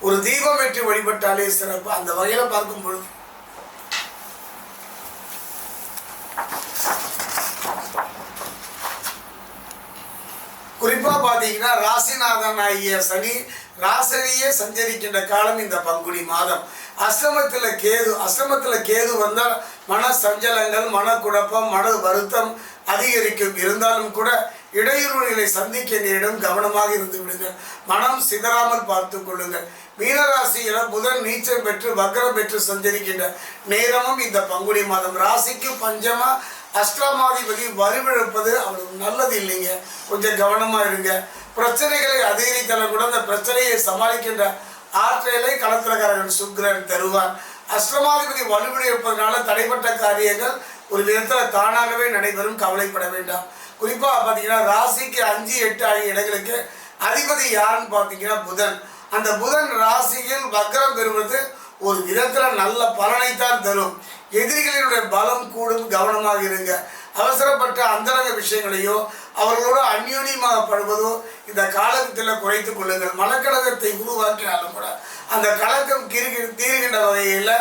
ஒரு தீபம் ஏற்றி வழிபட்டாலே சிறப்பு. அந்த வகையில் பார்க்கும் பொழுது குறிப்பாக பார்த்தீங்கன்னா ராசிநாதன் ஆகிய சனி ராசியே சஞ்சரிக்கின்ற காலம் இந்த பங்குனி மாதம். அஷ்டமத்தில் கேது வந்தால் மன சஞ்சலங்கள், மனக்குழப்பம், மன வருத்தம் அதிகரிக்கும். இருந்தாலும் கூட இடையூறுகளை சந்திக்க நேரிடும். கவனமாக இருந்து விடுங்கள். மனம் சிதறாமல் பார்த்து கொள்ளுங்கள். மீனராசியில் புதன் நீச்சம் பெற்று வக்ரம் பெற்று சஞ்சரிக்கின்ற நேரமும் இந்த பங்குனி மாதம். ராசிக்கு பஞ்சமா அஷ்டமாதிபதி வலுவிழப்பது அவ்வளவு நல்லது இல்லைங்க. கொஞ்சம் கவனமாக இருங்க. பிரச்சனைகளை அதிகரித்தாலும் கூட அந்த பிரச்சனையை சமாளிக்கின்ற ஆற்றலை களத்திரக்காரகன் சுக்கிரன் தருவார். அஷ்டமாதிபதி வலுவிட இருப்பதனால தடைப்பட்ட காரியங்கள் ஒரு விதத்தில் தானாகவே நடைபெறும், கவலைப்பட வேண்டாம். குறிப்பாக பார்த்தீங்கன்னா ராசிக்கு 5, 8 ஆகிய இடங்களுக்கு அதிபதி யாருன்னு பார்த்தீங்கன்னா புதன். அந்த புதன் ராசியில் வக்ரம் பெறுவது ஒரு விதத்தில் நல்ல பலனைத்தான் தரும். எதிரிகளினுடைய பலம் கூடும், கவனமாக இருங்க. அவசரப்பட்ட அந்தரங்க விஷயங்களையோ அவர்களோடு அந்யோன்யமாக படுவதோ இந்த காலகட்டத்தில் குறைத்து கொள்ளுங்கள். மனக்கழகத்தை உருவாக்கினாலும் கூட அந்த கலக்கம் தீர்கின்ற வகையில்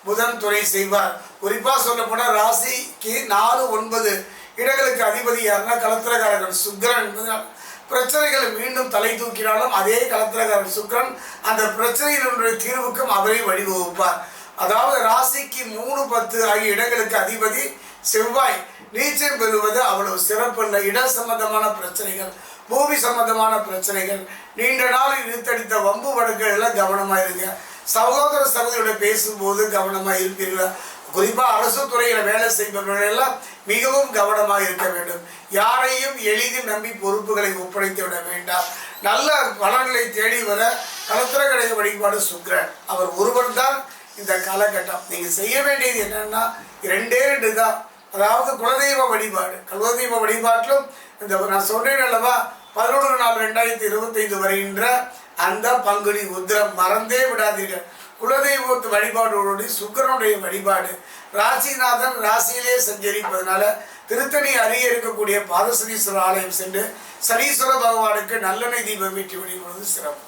புதன் துணை செய்வார். குறிப்பாக சொல்லப்போனால் ராசிக்கு 4, 9 இடங்களுக்கு அதிபதி யாருன்னா களத்திரக்காரகன் சுக்கிரன் என்பதால் பிரச்சனைகள் மீண்டும் தலை தூக்கினாலும் அதே களத்திரக்காரன் சுக்கிரன் அந்த பிரச்சனைகளுடைய தீர்வுக்கும் அவரை வழிவகுப்பார். அதாவது ராசிக்கு 3, 10 ஆகிய இடங்களுக்கு அதிபதி செவ்வாய் நீச்சம் பெறுவது அவ்வளவு சிறப்பல்ல. இட சம்பந்தமான பிரச்சனைகள், பூமி சம்பந்தமான பிரச்சனைகள், நீண்ட நாள் இழுத்தடித்த வம்பு வழக்குகளில் கவனமாக இருங்க. சகோதர சகோதரியோட பேசும்போது கவனமாக இருப்பீர்கள். குறிப்பாக அரசு துறையில் வேலை செய்பவர்கள் எல்லாம் மிகவும் கவனமாக இருக்க வேண்டும். யாரையும் எளிதில் நம்பி பொறுப்புகளை ஒப்படைத்து விட வேண்டாம். நல்ல பலன்களை தேடி வர களத்திரக்கடக வழிபாடு சுக்கிரன் அவர் ஒருவர் தான் இந்த காலகட்டம். நீங்கள் செய்ய வேண்டியது என்னன்னா 2 தான். அதாவது குலதெய்வ வழிபாடு. குலதெய்வ வழிபாட்டிலும் இந்த நான் சொன்னேன் அல்லவா 11/4/2025 வருகின்ற அந்த பங்குனி உத்திரம் மறந்தே விடாதீர்கள். குலதெய்வத்து வழிபாடோடு சுக்கிரனுடைய வழிபாடு. ராசிநாதன் ராசியிலே சஞ்சரிப்பதனால திருத்தணி அருகே இருக்கக்கூடிய பாதசனீஸ்வரர் ஆலயம் சென்று சனீஸ்வர பகவானுக்கு நல்லெண்ணெய் தீபம் ஏற்றி வழிபடுவது சிறப்பு.